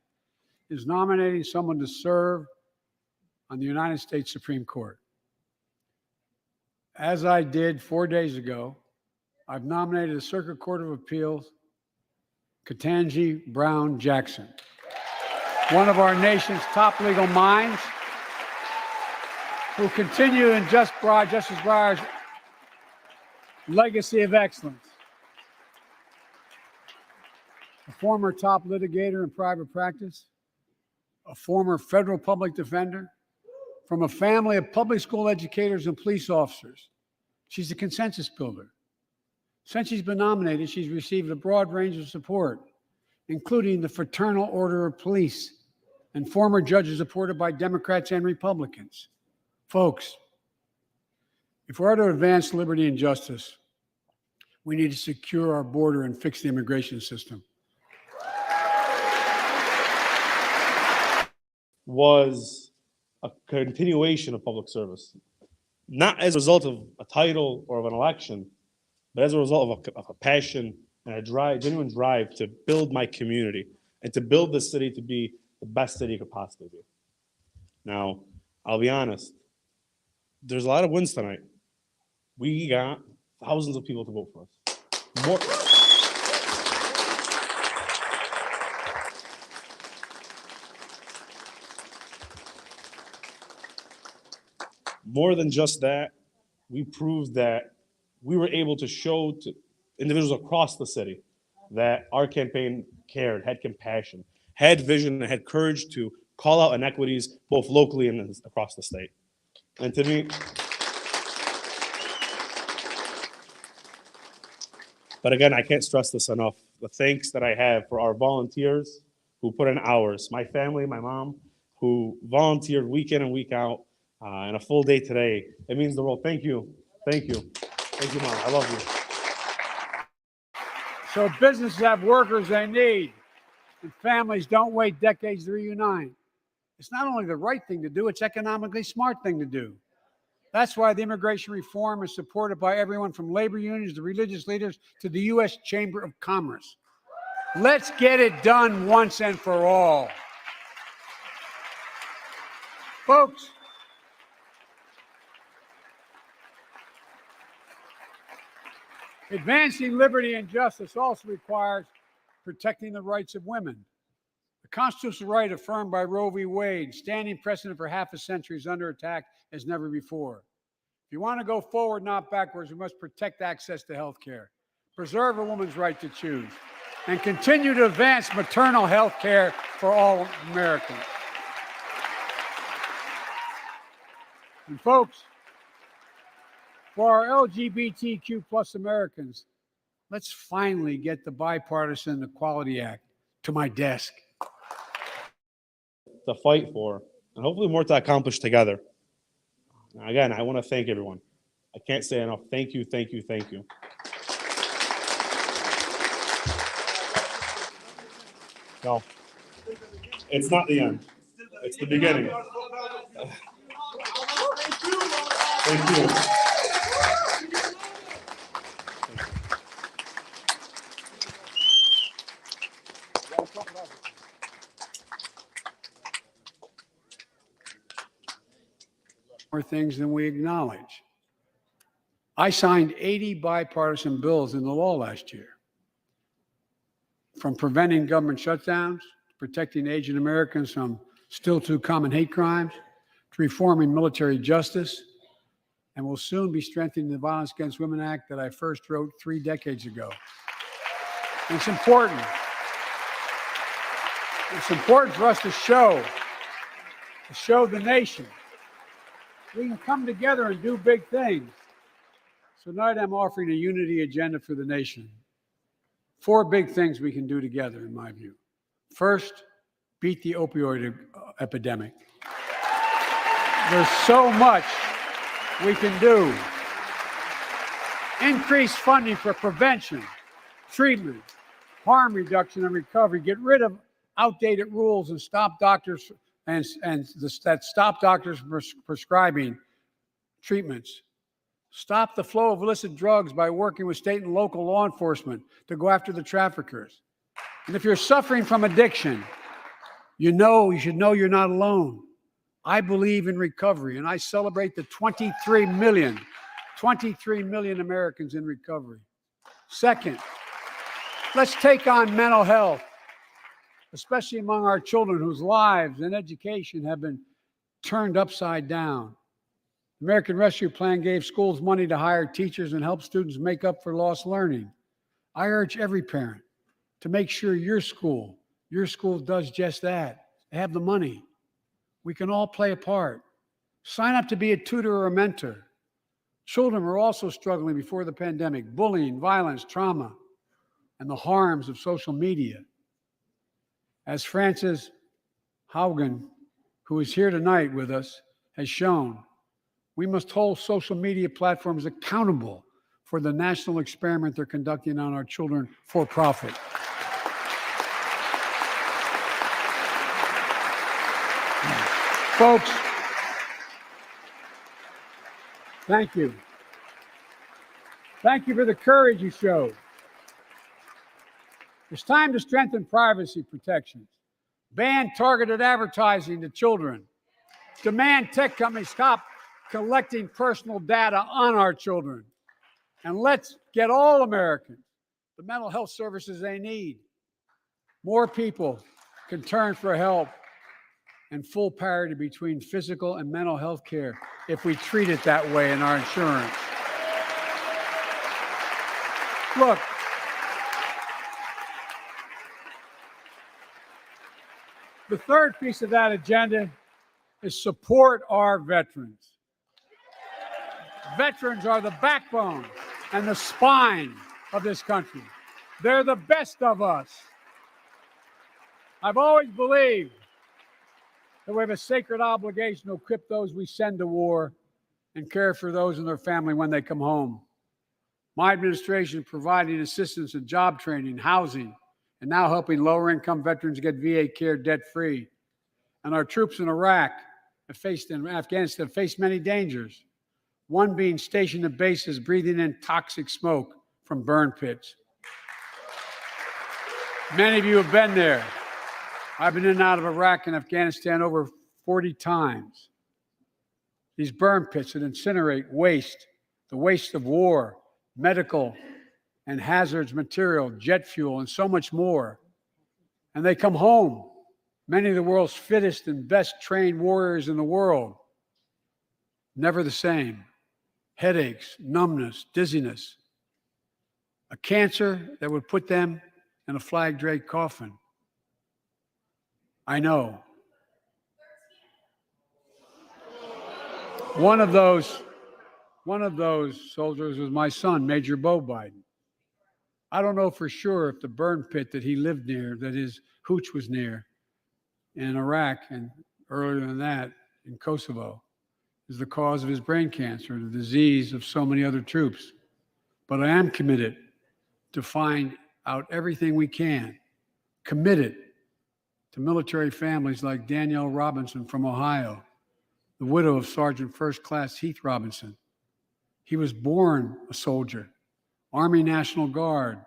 is nominating someone to serve on the United States Supreme Court. As I did 4 days ago, I've nominated the Circuit Court of Appeals, Ketanji Brown Jackson, one of our nation's top legal minds, who continue in Justice Breyer's legacy of excellence. A former top litigator in private practice, a former federal public defender, from a family of public school educators and police officers. She's a consensus builder. Since she's been nominated, she's received a broad range of support, including the Fraternal Order of Police and former judges supported by Democrats and Republicans. Folks, if we're to advance liberty and justice, we need to secure our border and fix the immigration system. Was a continuation of public service, not as a result of a title or of an election, but as a result of a passion and a genuine drive to build my community and to build the city to be the best city it could possibly be. Now, I'll be honest, there's a lot of wins tonight. We got thousands of people to vote for us. More than just that, we proved that we were able to show to individuals across the city that our campaign cared, had compassion, had vision, and had courage to call out inequities both locally and across the state. And to me, but again, I can't stress this enough, the thanks that I have for our volunteers who put in hours, my family, my mom, who volunteered week in and week out, and a full day today. It means the world. Thank you. Thank you. Thank you, Mom. I love you. So businesses have workers they need, and families don't wait decades to reunite. It's not only the right thing to do, it's economically smart thing to do. That's why the immigration reform is supported by everyone from labor unions to religious leaders to the U.S. Chamber of Commerce. Let's get it done once and for all. Folks, advancing liberty and justice also requires protecting the rights of women. The constitutional right affirmed by Roe v. Wade, standing precedent for half a century, is under attack as never before. If you want to go forward, not backwards, we must protect access to health care, preserve a woman's right to choose, and continue to advance maternal health care for all Americans. And folks, for our LGBTQ plus Americans, let's finally get the Bipartisan Equality Act to my desk. To fight for, and hopefully more to accomplish together. Again, I want to thank everyone. I can't say enough. Thank you, thank you, thank you. No, it's not the end. It's the beginning. Thank you. More things than we acknowledge. I signed 80 bipartisan bills into law last year, from preventing government shutdowns, to protecting Asian Americans from still too common hate crimes, to reforming military justice, and will soon be strengthening the Violence Against Women Act that I first wrote 3 decades ago. And it's important. It's important for us to show the nation we can come together and do big things. So tonight I'm offering a unity agenda for the nation. 4 big things we can do together, in my view. First, beat the opioid epidemic. There's so much we can do. Increase funding for prevention, treatment, harm reduction, and recovery. Get rid of outdated rules and stop doctors that stop doctors from prescribing treatments. Stop the flow of illicit drugs by working with state and local law enforcement to go after the traffickers. And if you're suffering from addiction, you should know you're not alone. I believe in recovery, and I celebrate the 23 million Americans in recovery. Second, let's take on mental health, especially among our children whose lives and education have been turned upside down. The American Rescue Plan gave schools money to hire teachers and help students make up for lost learning. I urge every parent to make sure your school does just that. They have the money. We can all play a part. Sign up to be a tutor or a mentor. Children were also struggling before the pandemic: bullying, violence, trauma, and the harms of social media. As Frances Haugen, who is here tonight with us, has shown, we must hold social media platforms accountable for the national experiment they're conducting on our children for profit. Folks, thank you. Thank you for the courage you showed. It's time to strengthen privacy protections, ban targeted advertising to children, demand tech companies stop collecting personal data on our children. And let's get all Americans the mental health services they need. More people can turn for help, and full parity between physical and mental health care if we treat it that way in our insurance. Look, the third piece of that agenda is support our veterans. Veterans are the backbone and the spine of this country. They're the best of us. I've always believed that we have a sacred obligation to equip those we send to war and care for those in their family when they come home. My administration is providing assistance in job training, housing, and now helping lower-income veterans get VA care debt-free. And our troops in Iraq and Afghanistan have faced many dangers, one being stationed at bases breathing in toxic smoke from burn pits. Many of you have been there. I've been in and out of Iraq and Afghanistan over 40 times. These burn pits that incinerate waste, the waste of war, medical and hazardous material, jet fuel, and so much more. And they come home, many of the world's fittest and best trained warriors in the world. Never the same. Headaches, numbness, dizziness. A cancer that would put them in a flag-draped coffin. I know. One of those soldiers was my son, Major Bo Biden. I don't know for sure if the burn pit that he lived near, that his hooch was near in Iraq and earlier than that in Kosovo, is the cause of his brain cancer, the disease of so many other troops. But I am committed to find out everything we can, committed to military families like Danielle Robinson from Ohio, the widow of Sergeant First Class Heath Robinson. He was born a soldier, Army National Guard,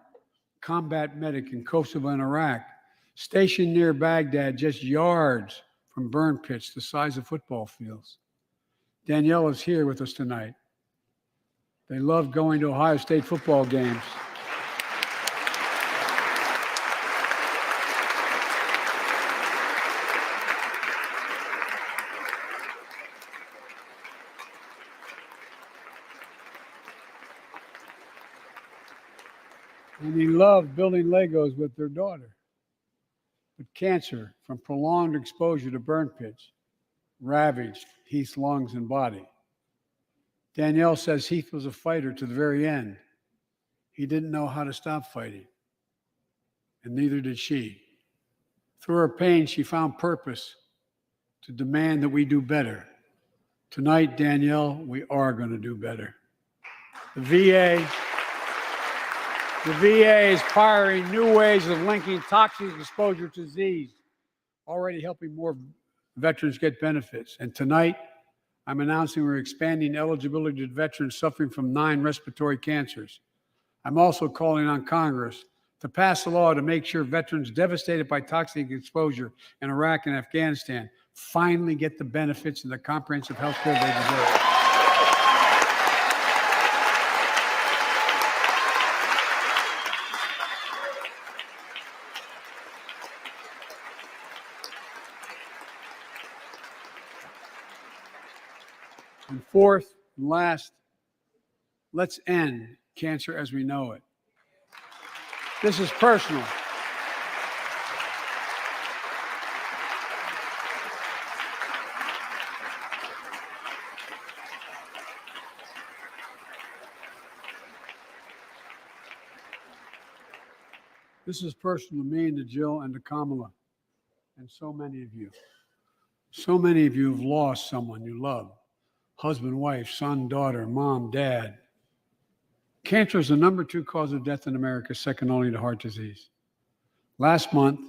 combat medic in Kosovo and Iraq, stationed near Baghdad, just yards from burn pits the size of football fields. Danielle is here with us tonight. They love going to Ohio State football games. And he loved building Legos with their daughter. But cancer from prolonged exposure to burn pits ravaged Heath's lungs and body. Danielle says Heath was a fighter to the very end. He didn't know how to stop fighting, and neither did she. Through her pain, she found purpose to demand that we do better. Tonight, Danielle, we are going to do better. The VA is pioneering new ways of linking toxic exposure to disease, already helping more veterans get benefits. And tonight, I'm announcing we're expanding eligibility to veterans suffering from 9 respiratory cancers. I'm also calling on Congress to pass a law to make sure veterans devastated by toxic exposure in Iraq and Afghanistan finally get the benefits and the comprehensive health care they deserve. And fourth and last, let's end cancer as we know it. This is personal. This is personal to me and to Jill and to Kamala and so many of you. So many of you have lost someone you love. Husband, wife, son, daughter, mom, dad. Cancer is the number 2 cause of death in America, second only to heart disease. Last month,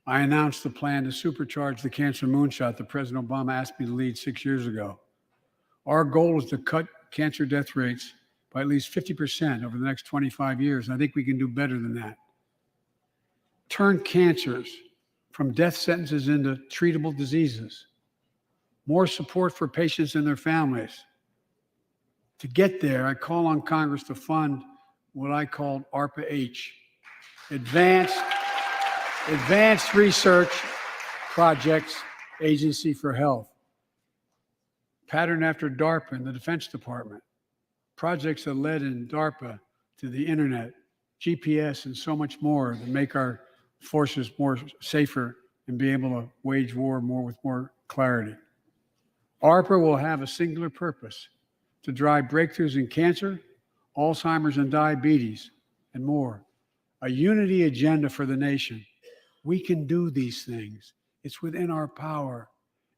I announced the plan to supercharge the cancer moonshot that President Obama asked me to lead 6 years ago. Our goal is to cut cancer death rates by at least 50% over the next 25 years, and I think we can do better than that. Turn cancers from death sentences into treatable diseases. more support for patients and their families. To get there, I call on Congress to fund what I called ARPA-H, Advanced Research Projects Agency for Health, patterned after DARPA in the Defense Department. Projects that led in DARPA to the internet, GPS, and so much more that make our forces more safer and be able to wage war with more clarity. ARPA will have a singular purpose: to drive breakthroughs in cancer, Alzheimer's and diabetes, and more. A unity agenda for the nation. We can do these things. It's within our power.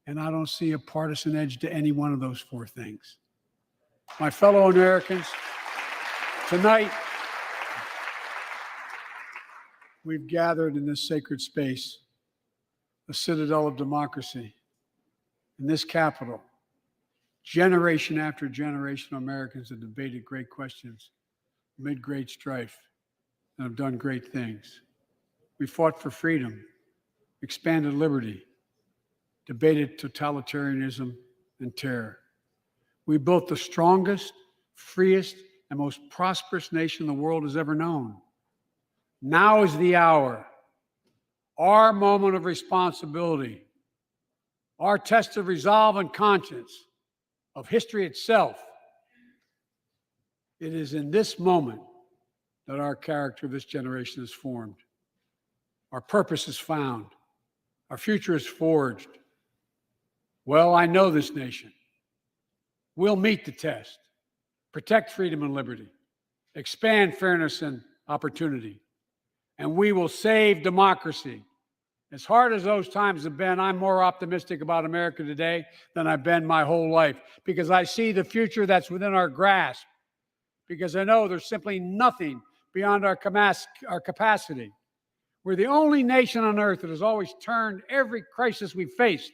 And I don't see a partisan edge to any one of those four things. My fellow Americans, tonight, we've gathered in this sacred space, the citadel of democracy, in this Capitol. Generation after generation of Americans have debated great questions, amid great strife, and have done great things. We fought for freedom, expanded liberty, debated totalitarianism and terror. We built the strongest, freest, and most prosperous nation the world has ever known. Now is the hour, our moment of responsibility, our test of resolve and conscience, of history itself. It is in this moment that our character of this generation is formed. Our purpose is found. Our future is forged. Well, I know this nation. We'll meet the test, protect freedom and liberty, expand fairness and opportunity, and we will save democracy. As hard as those times have been, I'm more optimistic about America today than I've been my whole life, because I see the future that's within our grasp, because I know there's simply nothing beyond our capacity. We're the only nation on earth that has always turned every crisis we faced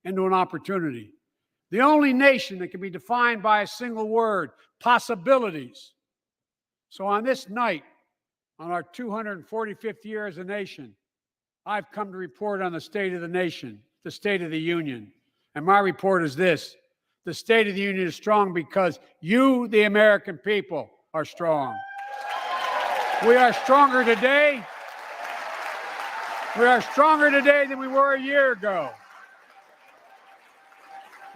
into an opportunity. The only nation that can be defined by a single word: possibilities. So on this night, on our 245th year as a nation, I've come to report on the state of the nation, the State of the Union. And my report is this: the State of the Union is strong because you, the American people, are strong. We are stronger today. We are stronger today than we were a year ago.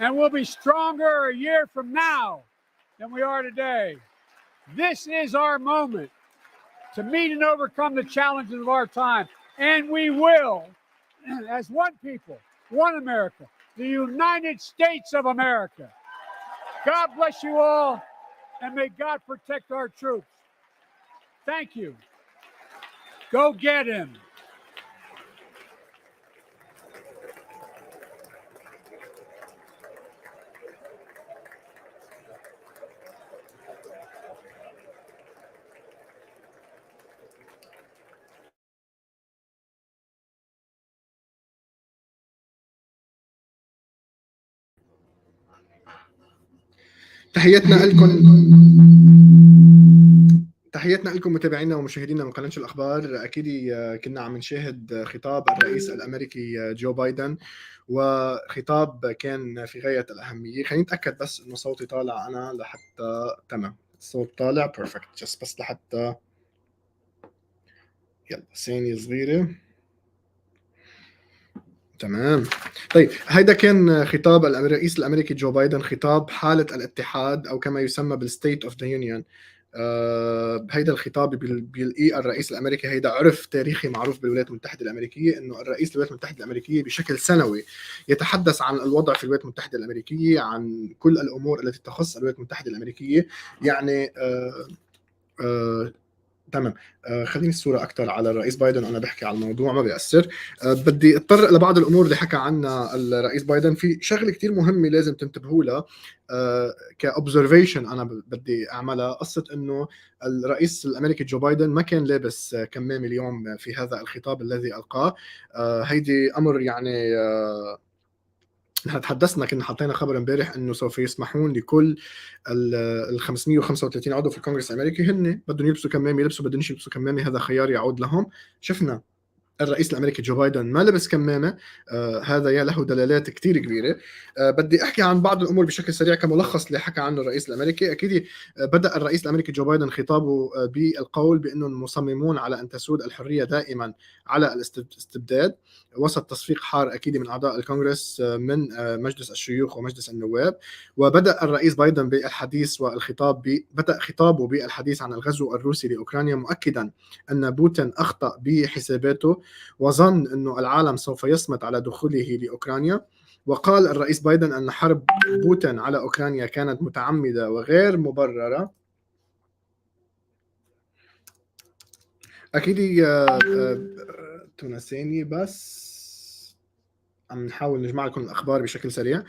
And we'll be stronger a year from now than we are today. This is our moment to meet and overcome the challenges of our time. And we will, as one people, one America, the United States of America. God bless you all, and may God protect our troops. Thank you. Go get him. تحياتنا لكم متابعينا ومشاهدينا من قناة الأخبار. أكيد كنا عم نشاهد خطاب الرئيس الأمريكي جو بايدن، وخطاب كان في غاية الأهمية. خلينا نتأكد بس إنه صوتي طالع أنا لحتى تمام. الصوت طالع بيرفكت، بس لحتى يلا ثانية صغيرة. تمام. طيب، هيدا كان خطاب الرئيس الأمريكي جو بايدن، خطاب حالة الاتحاد أو كما يسمى بالستيت اوف ذا يونيون. هيدا الخطاب بيلقيه الرئيس الأمريكي. هيدا عرف تاريخي معروف بالولايات المتحدة الأمريكية، إنه الرئيس الولايات المتحدة الأمريكية بشكل سنوي يتحدث عن الوضع في الولايات المتحدة الأمريكية، عن كل الأمور التي تخص الولايات المتحدة الأمريكية. يعني تمام. خليني الصورة أكتر على الرئيس بايدن وأنا بحكي على الموضوع، ما بيأثر. بدي أتطرق لبعض الأمور اللي حكى عنها الرئيس بايدن. في شغلة كتير مهمة لازم تنتبهوا لها كأوبزرفيشن أنا بدي أعملها. قصة إنه الرئيس الأمريكي جو بايدن ما كان لابس كمامة اليوم في هذا الخطاب الذي ألقاه. هيدي أمر يعني نحن تحدثنا، كنا حطينا خبر امبارح انه سوف يسمحون لكل ال 535 عضو في الكونغرس الامريكي هن بدهم يلبسوا كمامه يلبسوا، بدهم يلبسوا كمامه، هذا خيار يعود لهم. شفنا الرئيس الامريكي جو بايدن ما لبس كمامه. هذا له دلالات كتير كبيره. بدي احكي عن بعض الامور بشكل سريع كملخص اللي حكى عنه الرئيس الامريكي. اكيد بدا الرئيس الامريكي جو بايدن خطابه بالقول بانهم مصممون على ان تسود الحريه دائما على الاستبداد، وسط تصفيق حار اكيد من اعضاء الكونغرس من مجلس الشيوخ ومجلس النواب. وبدا الرئيس بايدن بالحديث والخطاب بدا خطابه بالحديث عن الغزو الروسي لاوكرانيا، مؤكدا ان بوتين اخطا بحساباته وظن أنه العالم سوف يصمت على دخوله لأوكرانيا. وقال الرئيس بايدن أن حرب بوتين على أوكرانيا كانت متعمدة وغير مبررة. أكيد تنسيني بس عم نحاول نجمع لكم الأخبار بشكل سريع.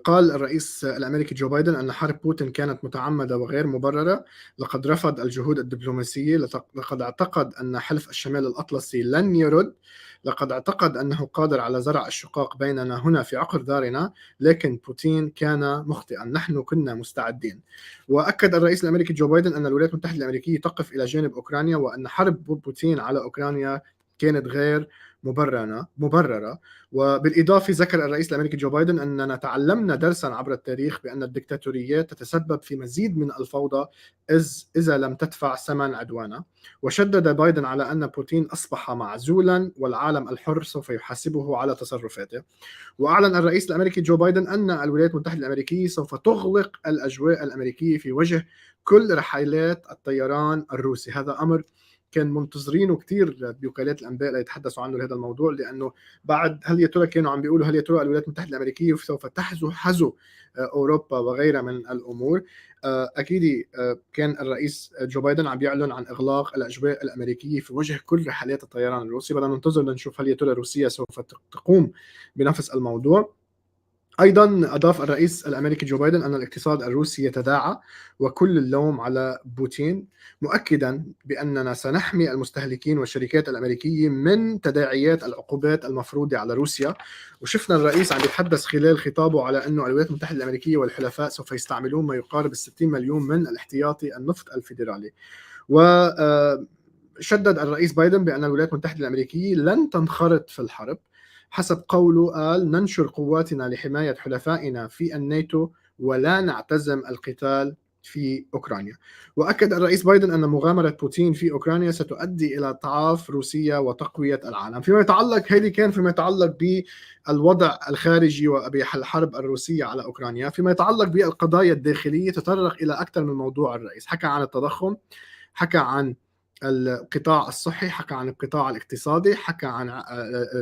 قال الرئيس الأمريكي جو بايدن أن حرب بوتين كانت متعمدة وغير مبررة. لقد رفض الجهود الدبلوماسية. لقد اعتقد أن حلف الشمال الأطلسي لن يرد. لقد اعتقد أنه قادر على زرع الشقاق بيننا هنا في عقر دارنا، لكن بوتين كان مخطئا. نحن كنا مستعدين. وأكد الرئيس الأمريكي جو بايدن أن الولايات المتحدة الأمريكية تقف إلى جانب أوكرانيا، وأن حرب بوتين على أوكرانيا كانت غير مبررة. وبالإضافة ذكر الرئيس الأمريكي جو بايدن أننا تعلمنا درسا عبر التاريخ بأن الدكتاتوريات تتسبب في مزيد من الفوضى إذا لم تدفع ثمن عدوانها. وشدد بايدن على أن بوتين أصبح معزولا والعالم الحر سوف يحاسبه على تصرفاته. وأعلن الرئيس الأمريكي جو بايدن أن الولايات المتحدة الأمريكية سوف تغلق الأجواء الأمريكية في وجه كل رحلات الطيران الروسي. هذا أمر كان منتظرينه كثير بوكالات الانباء ليتحدثوا عنه لهذا الموضوع، لانه بعد هل يا ترى كانوا عم بيقولوا هل يا ترى الولايات المتحده الامريكيه سوف حزو اوروبا وغيرها من الامور. اكيد كان الرئيس جو بايدن عم يعلن عن اغلاق الاجواء الامريكيه في وجه كل رحلات الطيران الروسي. بدنا ننتظر لنشوف هل يا ترى روسيا سوف تقوم بنفس الموضوع. أيضا أضاف الرئيس الأمريكي جو بايدن أن الاقتصاد الروسي يتداعى وكل اللوم على بوتين، مؤكدا بأننا سنحمي المستهلكين والشركات الأمريكية من تداعيات العقوبات المفروضة على روسيا. وشفنا الرئيس عم يتحدث خلال خطابه على أنه الولايات المتحدة الأمريكية والحلفاء سوف يستعملون ما يقارب 60 مليون من الاحتياطي النفط الفيدرالي. وشدد الرئيس بايدن بأن الولايات المتحدة الأمريكية لن تنخرط في الحرب. حسب قوله قال: ننشر قواتنا لحماية حلفائنا في الناتو ولا نعتزم القتال في أوكرانيا. وأكد الرئيس بايدن أن مغامرة بوتين في أوكرانيا ستؤدي إلى ضعف روسيا وتقوية العالم. فيما يتعلق بالوضع الخارجي وبالحرب الروسية على أوكرانيا، فيما يتعلق بالقضايا الداخلية تطرق إلى أكثر من موضوع. الرئيس حكى عن التضخم، حكى عن القطاع الصحي، حكى عن القطاع الاقتصادي، حكى عن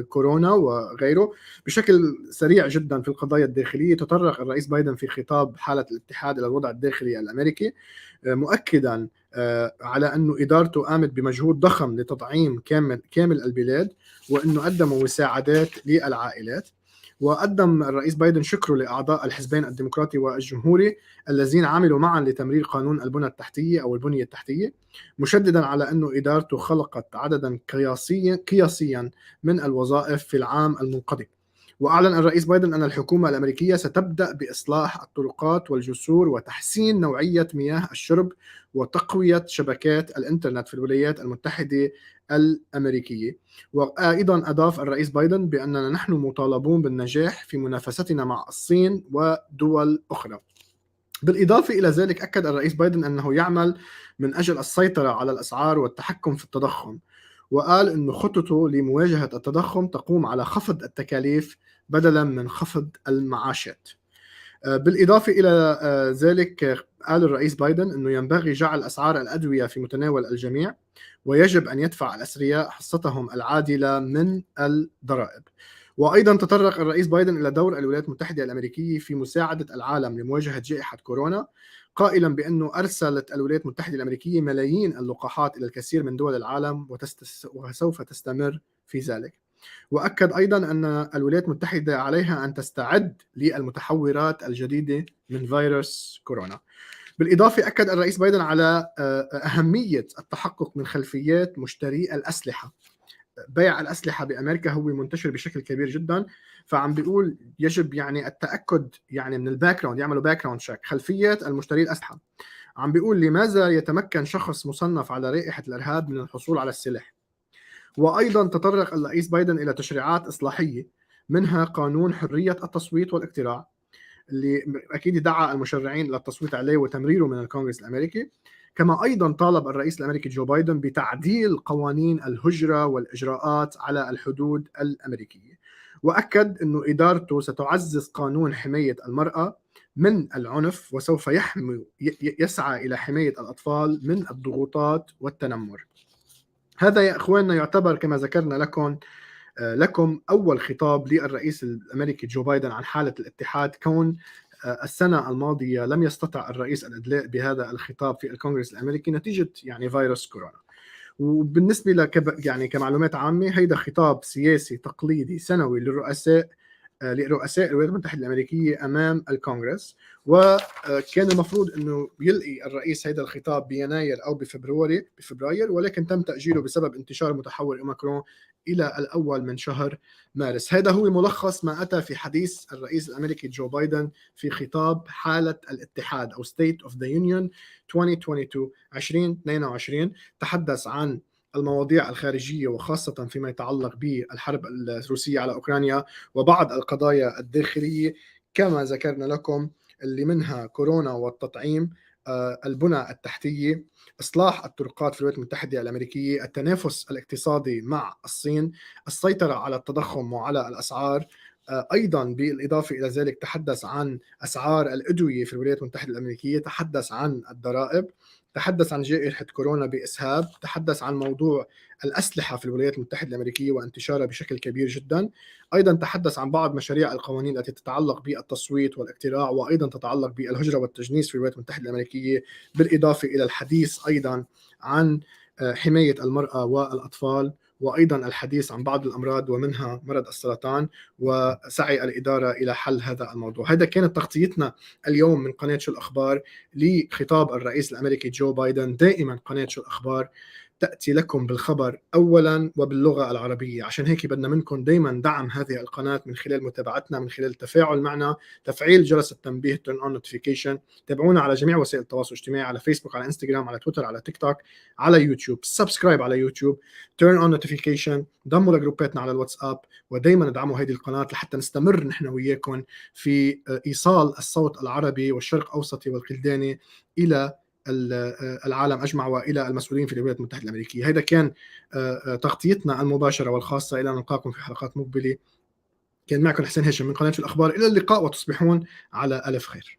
كورونا وغيره بشكل سريع جدا. في القضايا الداخلية تطرق الرئيس بايدن في خطاب حالة الاتحاد إلى الوضع الداخلي الأمريكي، مؤكدا على أنه إدارته قامت بمجهود ضخم لتطعيم كامل البلاد، وأنه قدموا مساعدات للعائلات. وقدم الرئيس بايدن شكره لأعضاء الحزبين الديمقراطي والجمهوري الذين عملوا معا لتمرير قانون البنى التحتية، مشددا على أنه إدارته خلقت عددا قياسيا من الوظائف في العام المنقضي. وأعلن الرئيس بايدن أن الحكومة الأمريكية ستبدأ بإصلاح الطرقات والجسور وتحسين نوعية مياه الشرب وتقوية شبكات الإنترنت في الولايات المتحدة الأمريكية. وأيضا أضاف الرئيس بايدن بأننا نحن مطالبون بالنجاح في منافستنا مع الصين ودول أخرى. بالإضافة إلى ذلك أكد الرئيس بايدن أنه يعمل من أجل السيطرة على الأسعار والتحكم في التضخم، وقال أن خطته لمواجهة التضخم تقوم على خفض التكاليف بدلا من خفض المعاشات. بالإضافة إلى ذلك قال الرئيس بايدن أنه ينبغي جعل أسعار الأدوية في متناول الجميع، ويجب أن يدفع الأثرياء حصتهم العادلة من الضرائب. وأيضا تطرق الرئيس بايدن إلى دور الولايات المتحدة الأمريكية في مساعدة العالم لمواجهة جائحة كورونا، قائلا بأنه أرسلت الولايات المتحدة الأمريكية ملايين اللقاحات إلى الكثير من دول العالم وسوف تستمر في ذلك. وأكد أيضا أن الولايات المتحدة عليها أن تستعد للمتحورات الجديدة من فيروس كورونا. بالإضافة أكد الرئيس بايدن على أهمية التحقق من خلفيات مشتري الأسلحة. بيع الأسلحة بأمريكا هو منتشر بشكل كبير جدا، فعم بيقول يجب التأكد من الباك جراوند، يعملوا باك جراوند تشيك خلفيات المشتري الأسلحة. عم بيقول لماذا يتمكن شخص مصنف على رائحة الإرهاب من الحصول على السلاح، وأيضا تطرق الرئيس بايدن إلى تشريعات إصلاحية منها قانون حرية التصويت والاقتراع اللي أكيد دعا المشرعين إلى التصويت عليه وتمريره من الكونغرس الأمريكي. كما أيضا طالب الرئيس الأمريكي جو بايدن بتعديل قوانين الهجرة والإجراءات على الحدود الأمريكية، وأكد أنه إدارته ستعزز قانون حماية المرأة من العنف وسوف يسعى إلى حماية الأطفال من الضغوطات والتنمر. هذا يا إخواننا يعتبر كما ذكرنا لكم أول خطاب للرئيس الأمريكي جو بايدن عن حالة الاتحاد، كون السنة الماضية لم يستطع الرئيس الإدلاء بهذا الخطاب في الكونغرس الأمريكي نتيجة فيروس كورونا. وبالنسبة يعني كمعلومات عامة، هيدا خطاب سياسي تقليدي سنوي لرؤساء الولايات المتحدة الأمريكية أمام الكونغرس، وكان المفروض أنه يلقي الرئيس هذا الخطاب بيناير أو بفبراير، ولكن تم تأجيله بسبب انتشار متحور أوميكرون إلى الأول من شهر مارس. هذا هو ملخص ما أتى في حديث الرئيس الأمريكي جو بايدن في خطاب حالة الاتحاد أو State of the Union 2022. تحدث عن المواضيع الخارجية وخاصة فيما يتعلق بالحرب الروسية على أوكرانيا وبعض القضايا الداخلية كما ذكرنا لكم، اللي منها كورونا والتطعيم، البنى التحتية، إصلاح الطرقات في الولايات المتحدة الأمريكية، التنافس الاقتصادي مع الصين، السيطرة على التضخم وعلى الأسعار. أيضا بالإضافة إلى ذلك تحدث عن أسعار الأدوية في الولايات المتحدة الأمريكية، تحدث عن الضرائب، تحدث عن جائحة كورونا بإسهاب، تحدث عن موضوع الأسلحة في الولايات المتحدة الأمريكية وانتشارها بشكل كبير جدا. أيضا تحدث عن بعض مشاريع القوانين التي تتعلق بالتصويت والاقتراع وأيضا تتعلق بالهجرة والتجنيس في الولايات المتحدة الأمريكية، بالإضافة إلى الحديث أيضا عن حماية المرأة والأطفال، وأيضا الحديث عن بعض الأمراض ومنها مرض السرطان وسعي الإدارة إلى حل هذا الموضوع. هذا كانت تغطيتنا اليوم من قناة شو الأخبار لخطاب الرئيس الأمريكي جو بايدن. دائما قناة شو الأخبار تأتي لكم بالخبر أولا وباللغة العربية، عشان هيك بدنا منكم دايما دعم هذه القناة من خلال متابعتنا، من خلال التفاعل معنا، تفعيل جرس التنبيه turn on notification. تابعونا على جميع وسائل التواصل الاجتماعي، على فيسبوك، على انستغرام، على تويتر، على تيك توك، على يوتيوب، سبسكرايب على يوتيوب، turn on notification، ضموا لجروباتنا على الواتساب، ودايما ادعموا هذه القناة لحتى نستمر نحن وياكم في إيصال الصوت العربي والشرق أوسطي والكلداني إلى العالم أجمع وإلى المسؤولين في الولايات المتحدة الأمريكية. هذا كان تغطيتنا المباشرة والخاصة. إلى أن نلقاكم في حلقات مقبلة. كان معكم حسين هاشم من قناة الأخبار. إلى اللقاء وتصبحون على ألف خير.